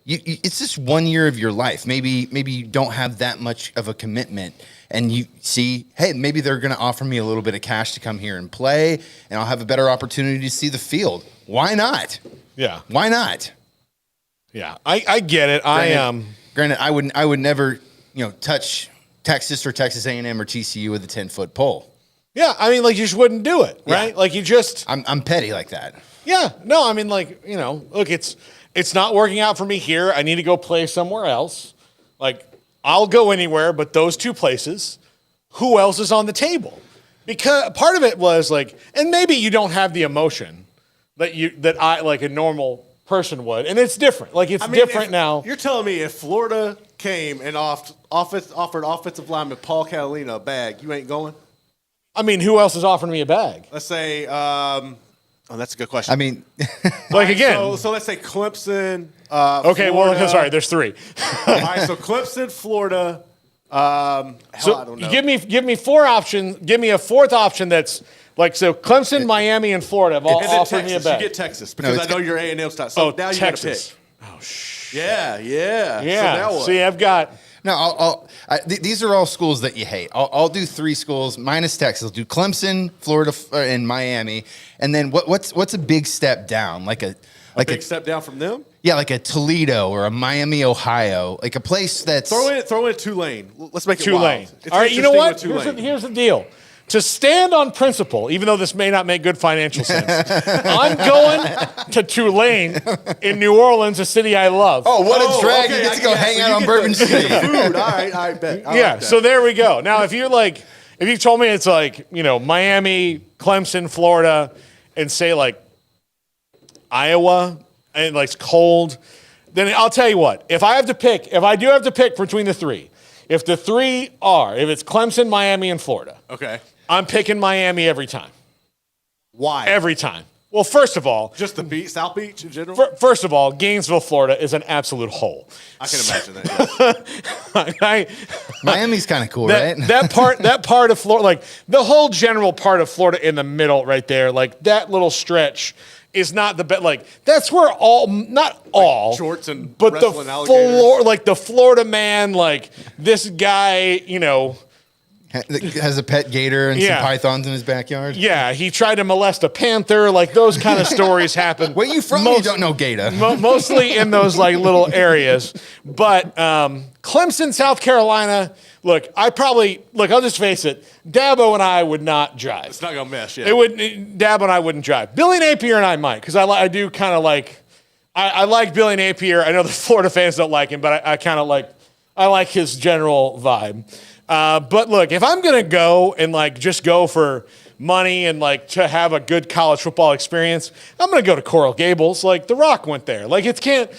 it's just 1 year of your life. Maybe you don't have that much of a commitment. And you see, hey, maybe they're going to offer me a little bit of cash to come here and play, and I'll have a better opportunity to see the field. Why not? Yeah. Why not? Yeah, I get it. Granted, I would never, touch Texas or Texas A&M or TCU with a 10-foot pole. Yeah, I mean, you just wouldn't do it, right? Yeah. Like, you just... I'm petty like that. Yeah, no, I mean, look, it's not working out for me here. I need to go play somewhere else. I'll go anywhere but those two places. Who else is on the table? Because part of it was and maybe you don't have the emotion that I like a normal person would, and it's different. Different now. You're telling me if Florida came and offered offensive lineman Paul Catalina a bag, you ain't going? I mean, who else is offering me a bag? Let's say, that's a good question. I mean, again. So let's say Clemson. Okay, Florida. well, sorry, there's 3. All right, so Clemson, Florida. I don't know. Give me 4 options. Give me a 4th option that's Clemson, Miami, and Florida have all offered me a bag. You get Texas because I know you're A&M style. So now you got to pick. Oh, shit. Yeah. So now what? See, I've got. No, these are all schools that you hate. I'll do 3 schools minus Texas. I'll do Clemson, Florida, and Miami. And then what's a big step down? A big step down from them? Yeah, like a Toledo or a Miami, Ohio, like a place that's throw in Tulane. Let's make it Tulane. wild. All right, you know what? Here's the deal. to stand on principle, even though this may not make good financial sense, I'm going to Tulane in New Orleans, a city I love. Oh, what a drag. okay, You get to go yeah, hang so out you on get Bourbon the Street. Food. All right, I bet. I Yeah, like that. so there we go. Now, if you told me it's like, Miami, Clemson, Florida, and say like Iowa, and like it's cold, then I'll tell you what, if I do have to pick between the three, if it's Clemson, Miami, and Florida, Okay. I'm picking Miami every time. Why? Every time. Well, first of all, Just the beach, South Beach in general? first of all, Gainesville, Florida is an absolute hole. I can imagine that, yes. Miami's kind of cool, right? That part of Florida, like the whole general part of Florida in the middle right there, like that little stretch is not the best. Like that's where not all shorts and but wrestling alligators. the Florida man, like this guy, Has a pet gator and Yeah. some pythons in his backyard. yeah, he tried to molest a panther. Like those kind of stories happen. Where you from? You don't know gator. Mostly in those like little areas. But Clemson, South Carolina, I'll just face it, Dabo and I would not drive. It's not going to mesh, yeah. Dabo and I wouldn't drive. Billy Napier and I might, because I do kind of like, I like Billy Napier. I know the Florida fans don't like him, but I kind of I like his general vibe. But look, if I'm going to go and like just go for money and like to have a good college football experience, I'm going to go to Coral Gables. Like The Rock went there. Like it can't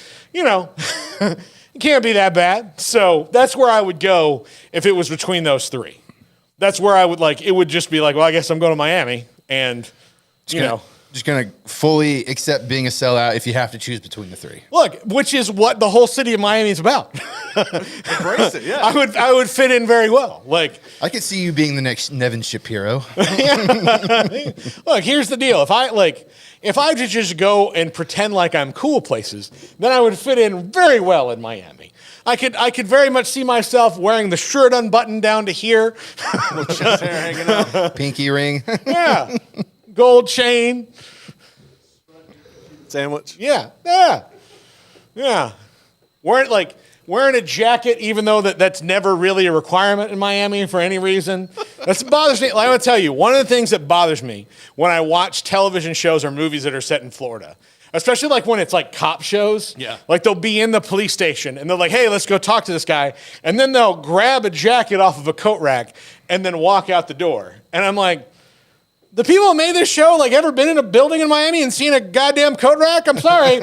be that bad. So that's where I would go if it was between those three. That's where I would it would just be like, well, I guess I'm going to Miami and, Just going to fully accept being a sellout if you have to choose between the three. Look, which is what the whole city of Miami is about. Embrace it, yeah. I would fit in very well. Like, I could see you being the next Nevin Shapiro. look, here's the deal. If I could just go and pretend like I'm cool places, then I would fit in very well in Miami. I could very much see myself wearing the shirt unbuttoned down to here. Chest hair hanging out. Pinky ring. Yeah. Gold chain. Sandwich. Yeah. Wearing a jacket, even though that's never really a requirement in Miami for any reason. That's bothers me. Like, I'm gonna tell you, one of the things that bothers me when I watch television shows or movies that are set in Florida, especially like when it's like cop shows. Yeah. Like they'll be in the police station and they're like, hey, let's go talk to this guy. And then they'll grab a jacket off of a coat rack and then walk out the door. And I'm like, the people who made this show, ever been in a building in Miami and seen a goddamn coat rack? I'm sorry.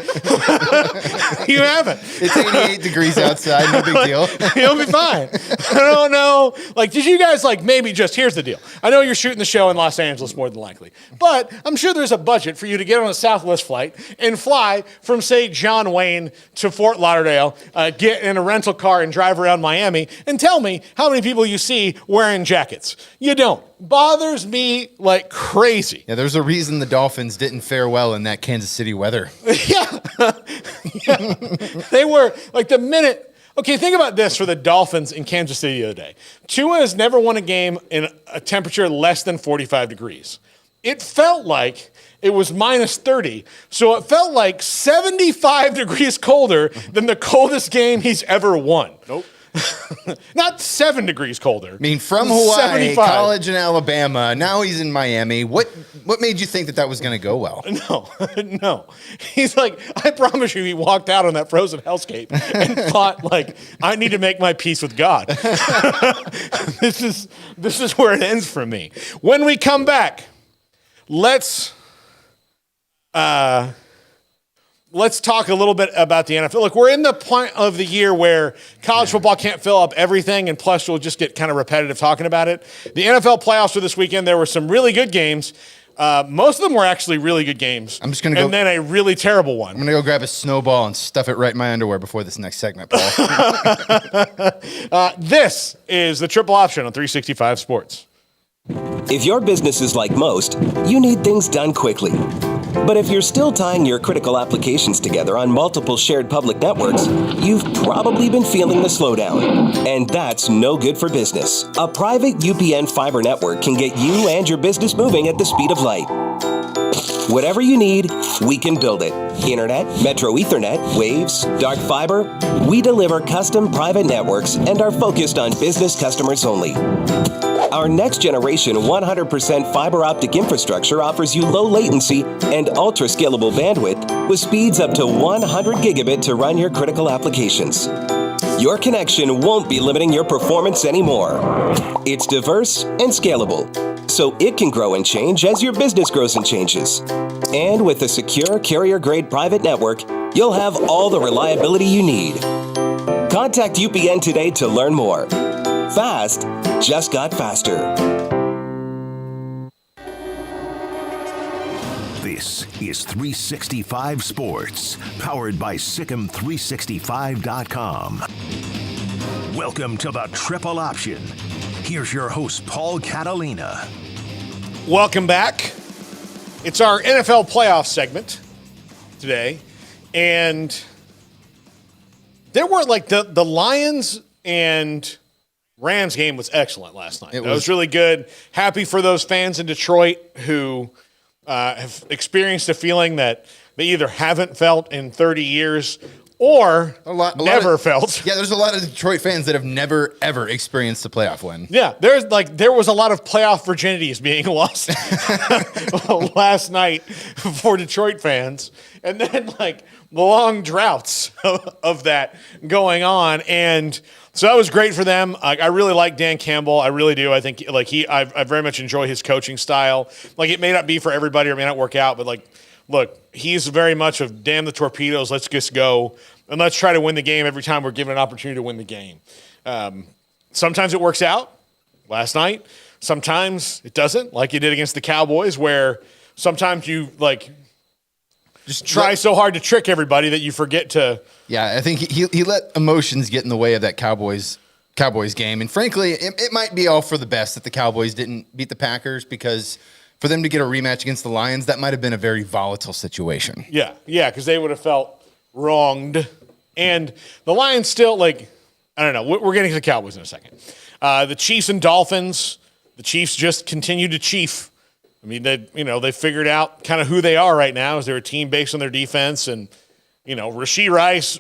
You haven't. It's 88 degrees outside. No big deal. You'll be fine. I don't know. Did you guys maybe just, here's the deal. I know you're shooting the show in Los Angeles more than likely, but I'm sure there's a budget for you to get on a Southwest flight and fly from, say, John Wayne to Fort Lauderdale, get in a rental car and drive around Miami and tell me how many people you see wearing jackets. You don't. Bothers me like crazy. Yeah, there's a reason the Dolphins didn't fare well in that Kansas City weather. Yeah. They were the minute. Okay, think about this for the Dolphins in Kansas City the other day. Tua has never won a game in a temperature less than 45 degrees. It felt like it was minus 30. So it felt like 75 degrees colder than the coldest game he's ever won. Nope. Not 7 degrees colder. I mean, from Hawaii, 75. college in Alabama, now he's in Miami. What made you think that was going to go well? No. He's like, I promise you, he walked out on that frozen hellscape and thought, I need to make my peace with God. This is where it ends for me. When we come back, let's talk a little bit about the NFL. Look, we're in the point of the year where college football can't fill up everything, and plus we'll just get kind of repetitive talking about it. The NFL playoffs for this weekend, there were some really good games. Most of them were actually really good games. I'm just going to go. And then a really terrible one. I'm going to go grab a snowball and stuff it right in my underwear before this next segment, Paul. This is the Triple Option on 365 Sports. If your business is like most, you need things done quickly. But if you're still tying your critical applications together on multiple shared public networks, you've probably been feeling the slowdown. And that's no good for business. A private UPN fiber network can get you and your business moving at the speed of light. Whatever you need, we can build it. Internet, Metro Ethernet, Waves, dark fiber. We deliver custom private networks and are focused on business customers only. Our next generation 100% fiber optic infrastructure offers you low latency and ultra scalable bandwidth with speeds up to 100 gigabit to run your critical applications. Your connection won't be limiting your performance anymore. It's diverse and scalable, so it can grow and change as your business grows and changes. And with a secure carrier-grade private network, you'll have all the reliability you need. Contact UPN today to learn more. Fast just got faster. This is 365 Sports, powered by Sikkim365.com. Welcome to the Triple Option. Here's your host, Paul Catalina. Welcome back. It's our NFL playoff segment today. And there were the Lions and Rams game was excellent last night. It was really good. Happy for those fans in Detroit who have experienced a feeling that they either haven't felt in 30 years or never felt. Yeah, there's a lot of Detroit fans that have never, ever experienced a playoff win. Yeah, there was a lot of playoff virginities being lost last night for Detroit fans. And then, the long droughts of that going on. And so that was great for them. I really like Dan Campbell. I really do. I think, I very much enjoy his coaching style. It may not be for everybody or may not work out, but, look, he's very much of damn the torpedoes, let's just go, and let's try to win the game every time we're given an opportunity to win the game. Sometimes it works out, last night. Sometimes it doesn't, like you did against the Cowboys, where sometimes you, just try so hard to trick everybody that you forget to. Yeah, I think he let emotions get in the way of that Cowboys game. And frankly, it might be all for the best that the Cowboys didn't beat the Packers, because for them to get a rematch against the Lions, that might have been a very volatile situation. Yeah, because they would have felt wronged. And the Lions still, I don't know. We're getting to the Cowboys in a second. The Chiefs and Dolphins, the Chiefs just continue to chief. I mean, they figured out kind of who they are right now, as they're a team based on their defense. And, Rashee Rice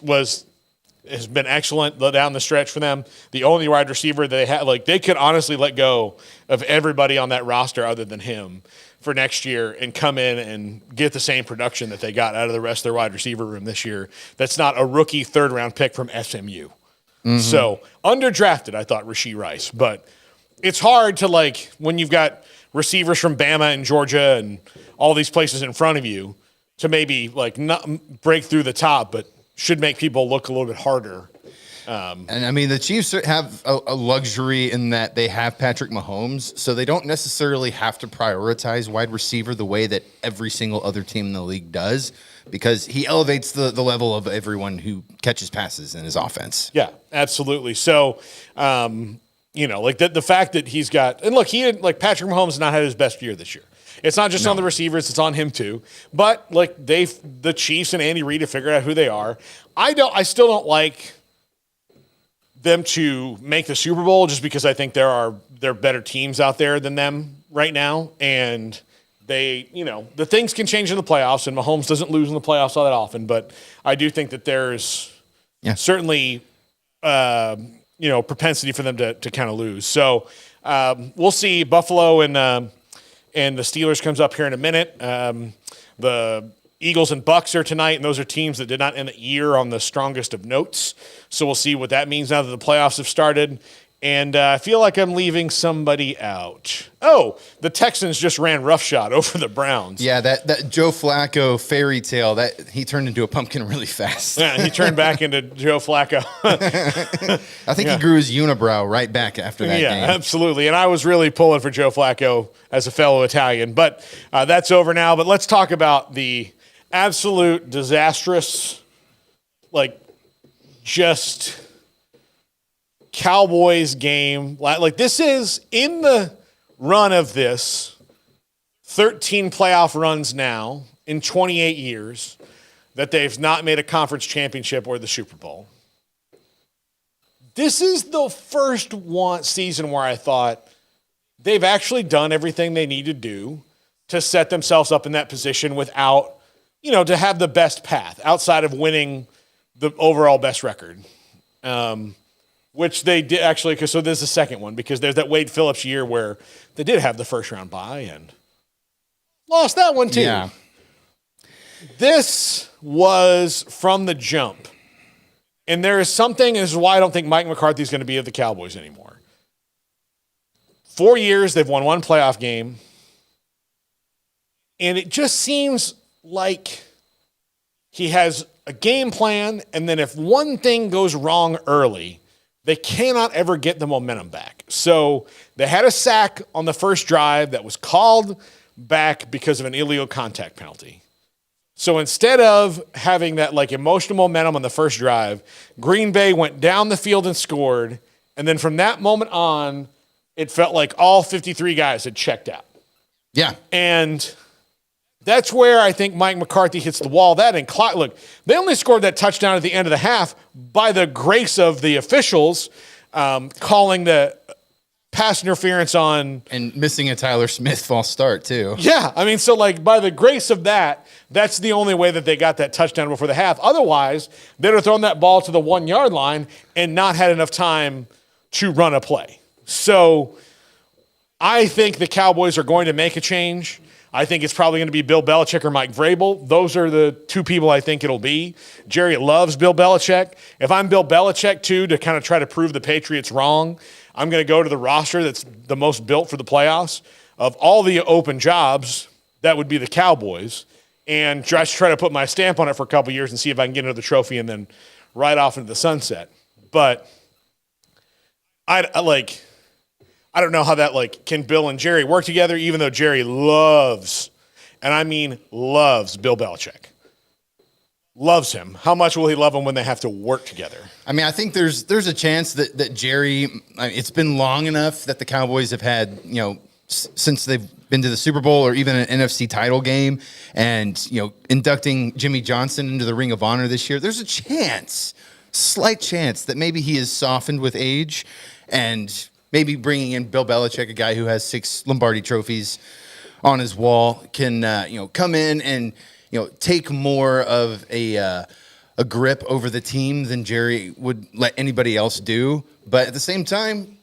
has been excellent down the stretch for them. The only wide receiver they have, they could honestly let go of everybody on that roster other than him for next year and come in and get the same production that they got out of the rest of their wide receiver room this year. That's not a rookie third-round pick from SMU. Mm-hmm. So, underdrafted, I thought, Rashee Rice. But it's hard to, when you've got receivers from Bama and Georgia and all these places in front of you to maybe, not break through the top, but should make people look a little bit harder. And I mean, the Chiefs have a luxury in that they have Patrick Mahomes, so they don't necessarily have to prioritize wide receiver the way that every single other team in the league does, because he elevates the level of everyone who catches passes in his offense. Yeah, absolutely. So, the fact that he's got, and look, Patrick Mahomes has not had his best year this year. It's not just on the receivers; it's on him too. But the Chiefs and Andy Reid have figured out who they are. I still don't like them to make the Super Bowl, just because I think there are better teams out there than them right now, and they, the things can change in the playoffs, and Mahomes doesn't lose in the playoffs all that often. But I do think that there's certainly propensity for them to kind of lose. So we'll see. Buffalo and the Steelers comes up here in a minute. The Eagles and Bucks are tonight, and those are teams that did not end the year on the strongest of notes. So we'll see what that means now that the playoffs have started. And I feel like I'm leaving somebody out. Oh, the Texans just ran roughshod over the Browns. Yeah, that Joe Flacco fairy tale, that he turned into a pumpkin really fast. Yeah, he turned back into Joe Flacco. I think he grew his unibrow right back after that game. Yeah, absolutely. And I was really pulling for Joe Flacco as a fellow Italian. But that's over now. But let's talk about the absolute disastrous, just Cowboys game. This is in the run of this 13 playoff runs now in 28 years that they've not made a conference championship or the Super Bowl. This is the first season where I thought they've actually done everything they need to do to set themselves up in that position without, to have the best path outside of winning the overall best record. which they did actually. So there's the second one because there's that Wade Phillips year where they did have the first round bye and lost that one too. Yeah. This was from the jump. And there is something, and this is why I don't think Mike McCarthy is going to be at the Cowboys anymore. 4 years, they've won one playoff game. And it just seems like he has a game plan, and then if one thing goes wrong early, they cannot ever get the momentum back. So they had a sack on the first drive that was called back because of an illegal contact penalty. So instead of having that like emotional momentum on the first drive, Green Bay went down the field and scored. And then from that moment on, it felt like all 53 guys had checked out. Yeah. And that's where I think Mike McCarthy hits the wall. Look, they only scored that touchdown at the end of the half by the grace of the officials calling the pass interference on. And missing a Tyler Smith false start, too. Yeah. I mean, so like by the grace of that, that's the only way that they got that touchdown before the half. Otherwise, they'd have thrown that ball to the 1 yard line and not had enough time to run a play. So I think the Cowboys are going to make a change. I think it's probably going to be Bill Belichick or Mike Vrabel. Those are the two people I think it'll be. Jerry loves Bill Belichick. If I'm Bill Belichick, too, to kind of try to prove the Patriots wrong, I'm going to go to the roster that's the most built for the playoffs. Of all the open jobs, that would be the Cowboys. And just try to put my stamp on it for a couple years and see if I can get another trophy and then ride off into the sunset. But I don't know how that, like, can Bill and Jerry work together, even though Jerry loves, and I mean loves, Bill Belichick. Loves him. How much will he love him when they have to work together? I mean, I think there's a chance that Jerry, it's been long enough that the Cowboys have had, since they've been to the Super Bowl or even an NFC title game and, inducting Jimmy Johnson into the Ring of Honor this year, there's a chance, slight chance that maybe he is softened with age and maybe bringing in Bill Belichick, a guy who has 6 Lombardi trophies on his wall, can come in and take more of a grip over the team than Jerry would let anybody else do. But at the same time,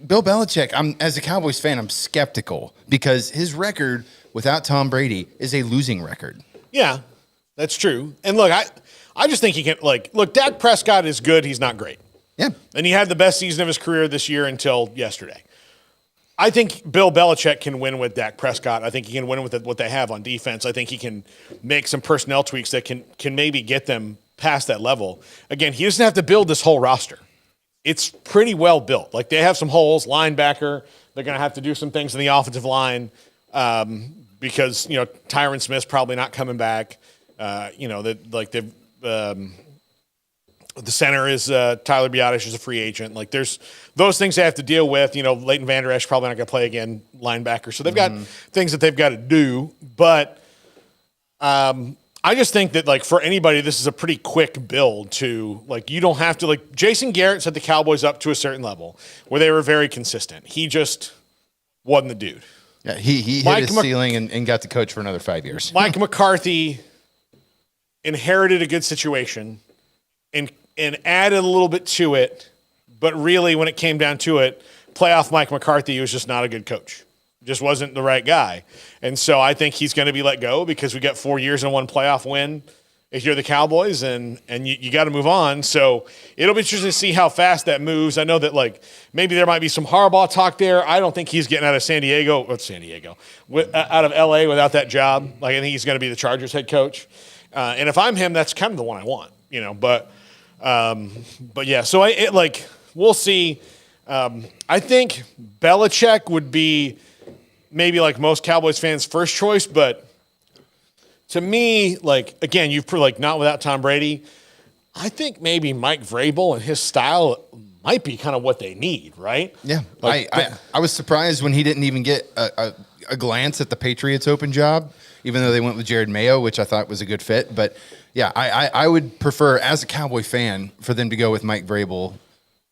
Bill Belichick, as a Cowboys fan, I'm skeptical because his record without Tom Brady is a losing record. Yeah, that's true. And look, I just think he can look, Dak Prescott is good. He's not great. Yeah. And he had the best season of his career this year until yesterday. I think Bill Belichick can win with Dak Prescott. I think he can win with what they have on defense. I think he can make some personnel tweaks that can maybe get them past that level. Again, he doesn't have to build this whole roster. It's pretty well built. Like, they have some holes, linebacker. They're going to have to do some things in the offensive line because, Tyron Smith's probably not coming back. The center is Tyler Biadasz is a free agent. Like, there's those things they have to deal with. Leighton Vander Esch probably not going to play again, linebacker. So they've got things that they've got to do. But I just think that, for anybody, this is a pretty quick build to, you don't have to, Jason Garrett set the Cowboys up to a certain level where they were very consistent. He just wasn't the dude. Yeah, he hit his ceiling and got to coach for another 5 years. Mike McCarthy inherited a good situation and added a little bit to it, but really when it came down to it, playoff Mike McCarthy was just not a good coach. Just wasn't the right guy. And so I think he's going to be let go because we got 4 years and 1 playoff win if you're the Cowboys, and you got to move on. So it'll be interesting to see how fast that moves. I know that, maybe there might be some Harbaugh talk there. I don't think he's getting out of out of L.A. without that job. I think he's going to be the Chargers head coach. And if I'm him, that's kind of the one I want, But yeah, so we'll see. I think Belichick would be maybe most Cowboys fans' first choice, but to me, again, you've not without Tom Brady. I think maybe Mike Vrabel and his style might be kind of what they need, right? Yeah, I was surprised when he didn't even get a glance at the Patriots open job, even though they went with Jared Mayo, which I thought was a good fit. But yeah, I would prefer, as a Cowboy fan, for them to go with Mike Vrabel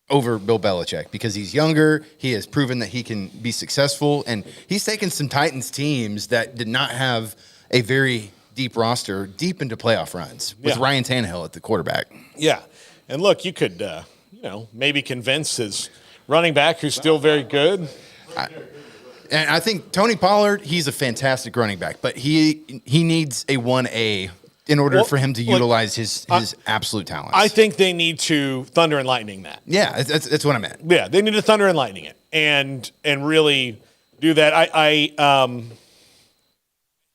over Bill Belichick because he's younger. He has proven that he can be successful, and he's taken some Titans teams that did not have a very deep roster deep into playoff runs with Ryan Tannehill at the quarterback. Yeah, and look, you could maybe convince his running back, who's still very good. And I think Tony Pollard, he's a fantastic running back, but he needs a 1A in order for him to utilize his absolute talents. I think they need to thunder and lightning that. Yeah, that's what I meant. Yeah, they need to thunder and lightning it and really do that.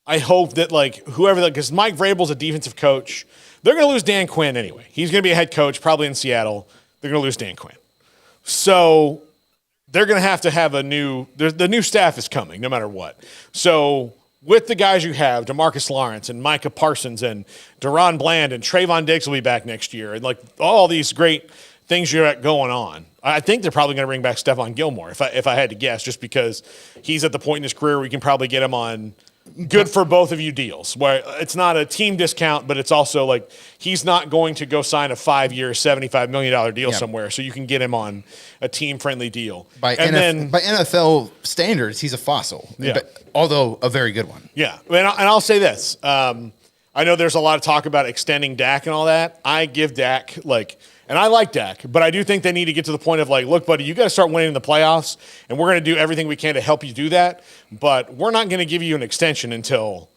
I hope that whoever, because Mike Vrabel's a defensive coach, they're going to lose Dan Quinn anyway. He's going to be a head coach probably in Seattle. They're going to lose Dan Quinn. So they're going to have the new staff is coming no matter what. So with the guys you have, DeMarcus Lawrence and Micah Parsons and Deron Bland and Trayvon Diggs will be back next year, and all these great things you got going on. I think they're probably going to bring back Stephon Gilmore if I had to guess, just because he's at the point in his career where we can probably get him on good for both of you deals, where it's not a team discount, but it's also he's not going to go sign a 5-year, $75 million deal somewhere, so you can get him on a team-friendly deal. By NFL standards, he's a fossil, but, although a very good one. Yeah, and I'll say this. I know there's a lot of talk about extending Dak and all that. I give Dak, and I like Dak, but I do think they need to get to the point of look, buddy, you got to start winning in the playoffs, and we're going to do everything we can to help you do that, but we're not going to give you an extension until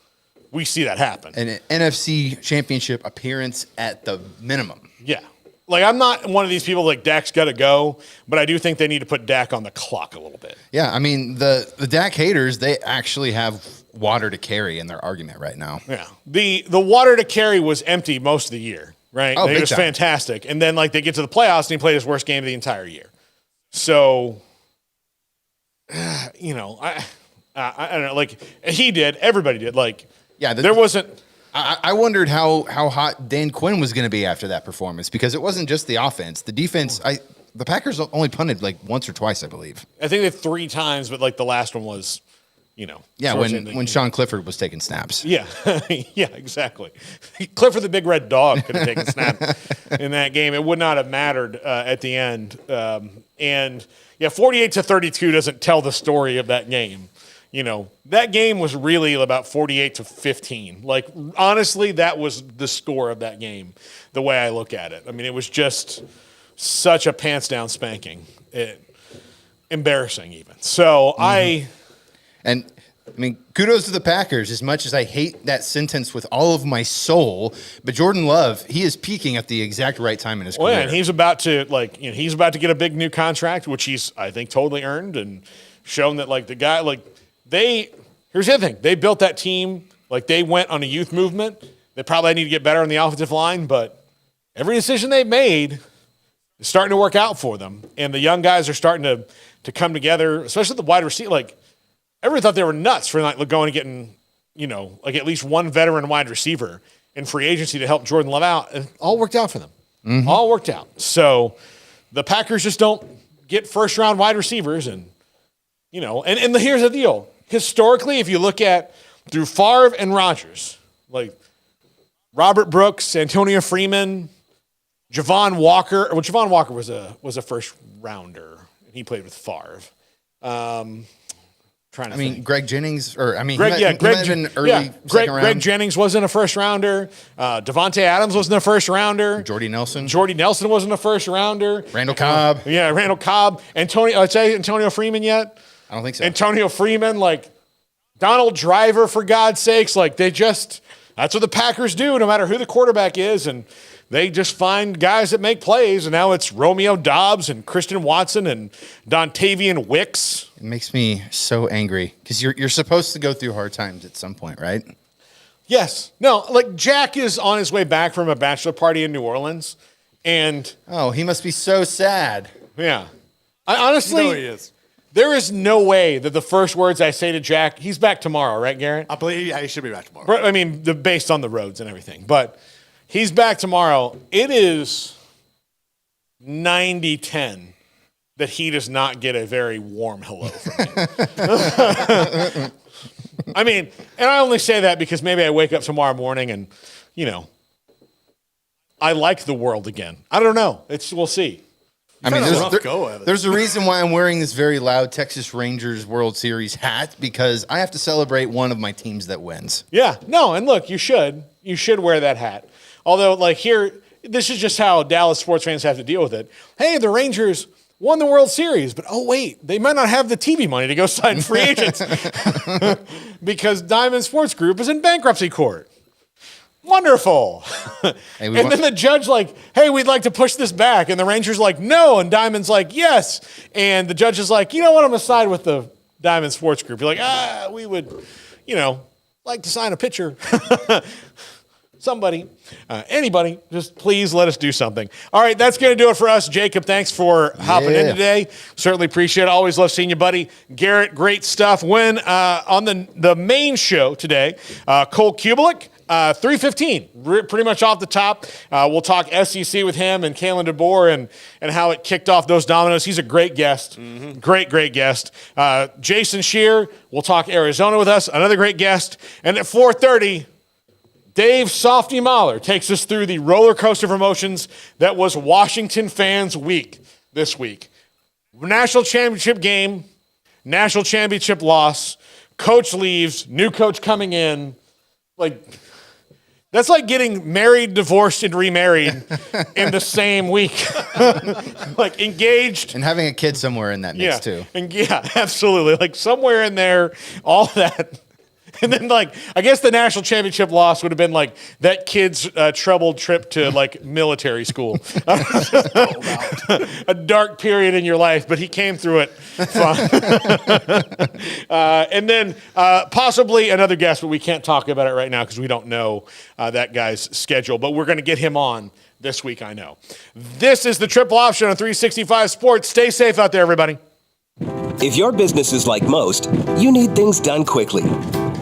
we see that happen. An NFC championship appearance at the minimum. Yeah. I'm not one of these people Dak's got to go, but I do think they need to put Dak on the clock a little bit. Yeah, I mean, the Dak haters, they actually have water to carry in their argument right now. Yeah. The water to carry was empty most of the year. Right? Oh, it was fantastic. And then they get to the playoffs and he played his worst game of the entire year. So, I don't know. He did. Everybody did. There wasn't. I wondered how hot Dan Quinn was going to be after that performance, because it wasn't just the offense. The defense, the Packers only punted once or twice, I believe. I think they 3 times, but the last one was, Yeah, when Sean Clifford was taking snaps. Yeah, yeah, exactly. Clifford the big red dog could have taken a snap in that game. It would not have mattered at the end. 48-32 doesn't tell the story of that game. That game was really about 48-15. Honestly, that was the score of that game, the way I look at it. I mean, it was just such a pants down spanking. Embarrassing even. So And I mean, kudos to the Packers, as much as I hate that sentence with all of my soul. But Jordan Love, he is peaking at the exact right time in his career. Yeah, and he's about to he's about to get a big new contract, which he's, I think, totally earned and shown that the guy here's the other thing. They built that team, they went on a youth movement. They probably need to get better on the offensive line, but every decision they've made is starting to work out for them. And the young guys are starting to come together, especially the wide receiver. Everyone thought they were nuts for going and getting, at least one veteran wide receiver in free agency to help Jordan Love out. And it all worked out for them. Mm-hmm. All worked out. So the Packers just don't get first-round wide receivers. And, here's the deal. Historically, if you look at through Favre and Rodgers, Robert Brooks, Antonio Freeman, Javon Walker. Well, Javon Walker was a first-rounder. He played with Favre. Greg Jennings, he might have been early second round. Greg Jennings wasn't a first rounder. Devontae Adams wasn't a first rounder. Jordy Nelson wasn't a first rounder. Randall Cobb. Randall Cobb. Antonio Freeman yet? I don't think so. Antonio Freeman, Donald Driver, for God's sakes. That's what the Packers do, no matter who the quarterback is. And they just find guys that make plays, and now it's Romeo Doubs and Christian Watson and Dontavian Wicks. It makes me so angry, because you're supposed to go through hard times at some point, right? Yes. No, Jack is on his way back from a bachelor party in New Orleans, and he must be so sad. Yeah. I honestly, he is. There is no way that the first words I say to Jack, he's back tomorrow, right, Garrett? I believe he should be back tomorrow. I mean, based on the roads and everything, but he's back tomorrow. It is 90-10 that he does not get a very warm hello from me. I mean, and I only say that because maybe I wake up tomorrow morning and, I like the world again. I don't know. We'll see. I mean, there's a reason why I'm wearing this very loud Texas Rangers World Series hat, because I have to celebrate one of my teams that wins. Yeah. No, and look, you should wear that hat. Although, here, this is just how Dallas sports fans have to deal with it. Hey, the Rangers won the World Series, but oh wait, they might not have the TV money to go sign free agents because Diamond Sports Group is in bankruptcy court. Wonderful. Hey, and then the judge like, hey, we'd like to push this back. And the Rangers like, no. And Diamond's like, yes. And the judge is like, you know what? I'm going to side with the Diamond Sports Group. You're like, we would, like to sign a pitcher. Somebody, anybody, just please let us do something. All right, that's going to do it for us. Jacob, thanks for hopping in today. Certainly appreciate it. Always love seeing you, buddy. Garrett, great stuff. When on the main show today, Cole Kubelik, 3:15, pretty much off the top. We'll talk SEC with him and Kalen DeBoer and how it kicked off those dominoes. He's a great guest. Mm-hmm. Great guest. Jason Shear, we'll talk Arizona with us. Another great guest. And at 4:30, Dave Softy Mahler takes us through the roller coaster of emotions that was Washington Fans Week this week. National championship game, national championship loss, coach leaves, new coach coming in. That's like getting married, divorced, and remarried in the same week. Like engaged. And having a kid somewhere in that mix too. Yeah, absolutely. Like somewhere in there, all that. And then, I guess the national championship loss would have been like that kid's troubled trip to military school. A dark period in your life, but he came through it fine. And then possibly another guest, but we can't talk about it right now because we don't know that guy's schedule. But we're going to get him on this week, I know. This is the Triple Option on 365 Sports. Stay safe out there, everybody. If your business is like most, you need things done quickly.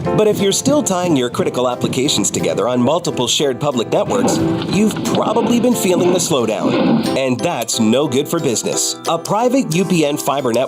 But if you're still tying your critical applications together on multiple shared public networks, you've probably been feeling the slowdown. And that's no good for business. A private UPN fiber network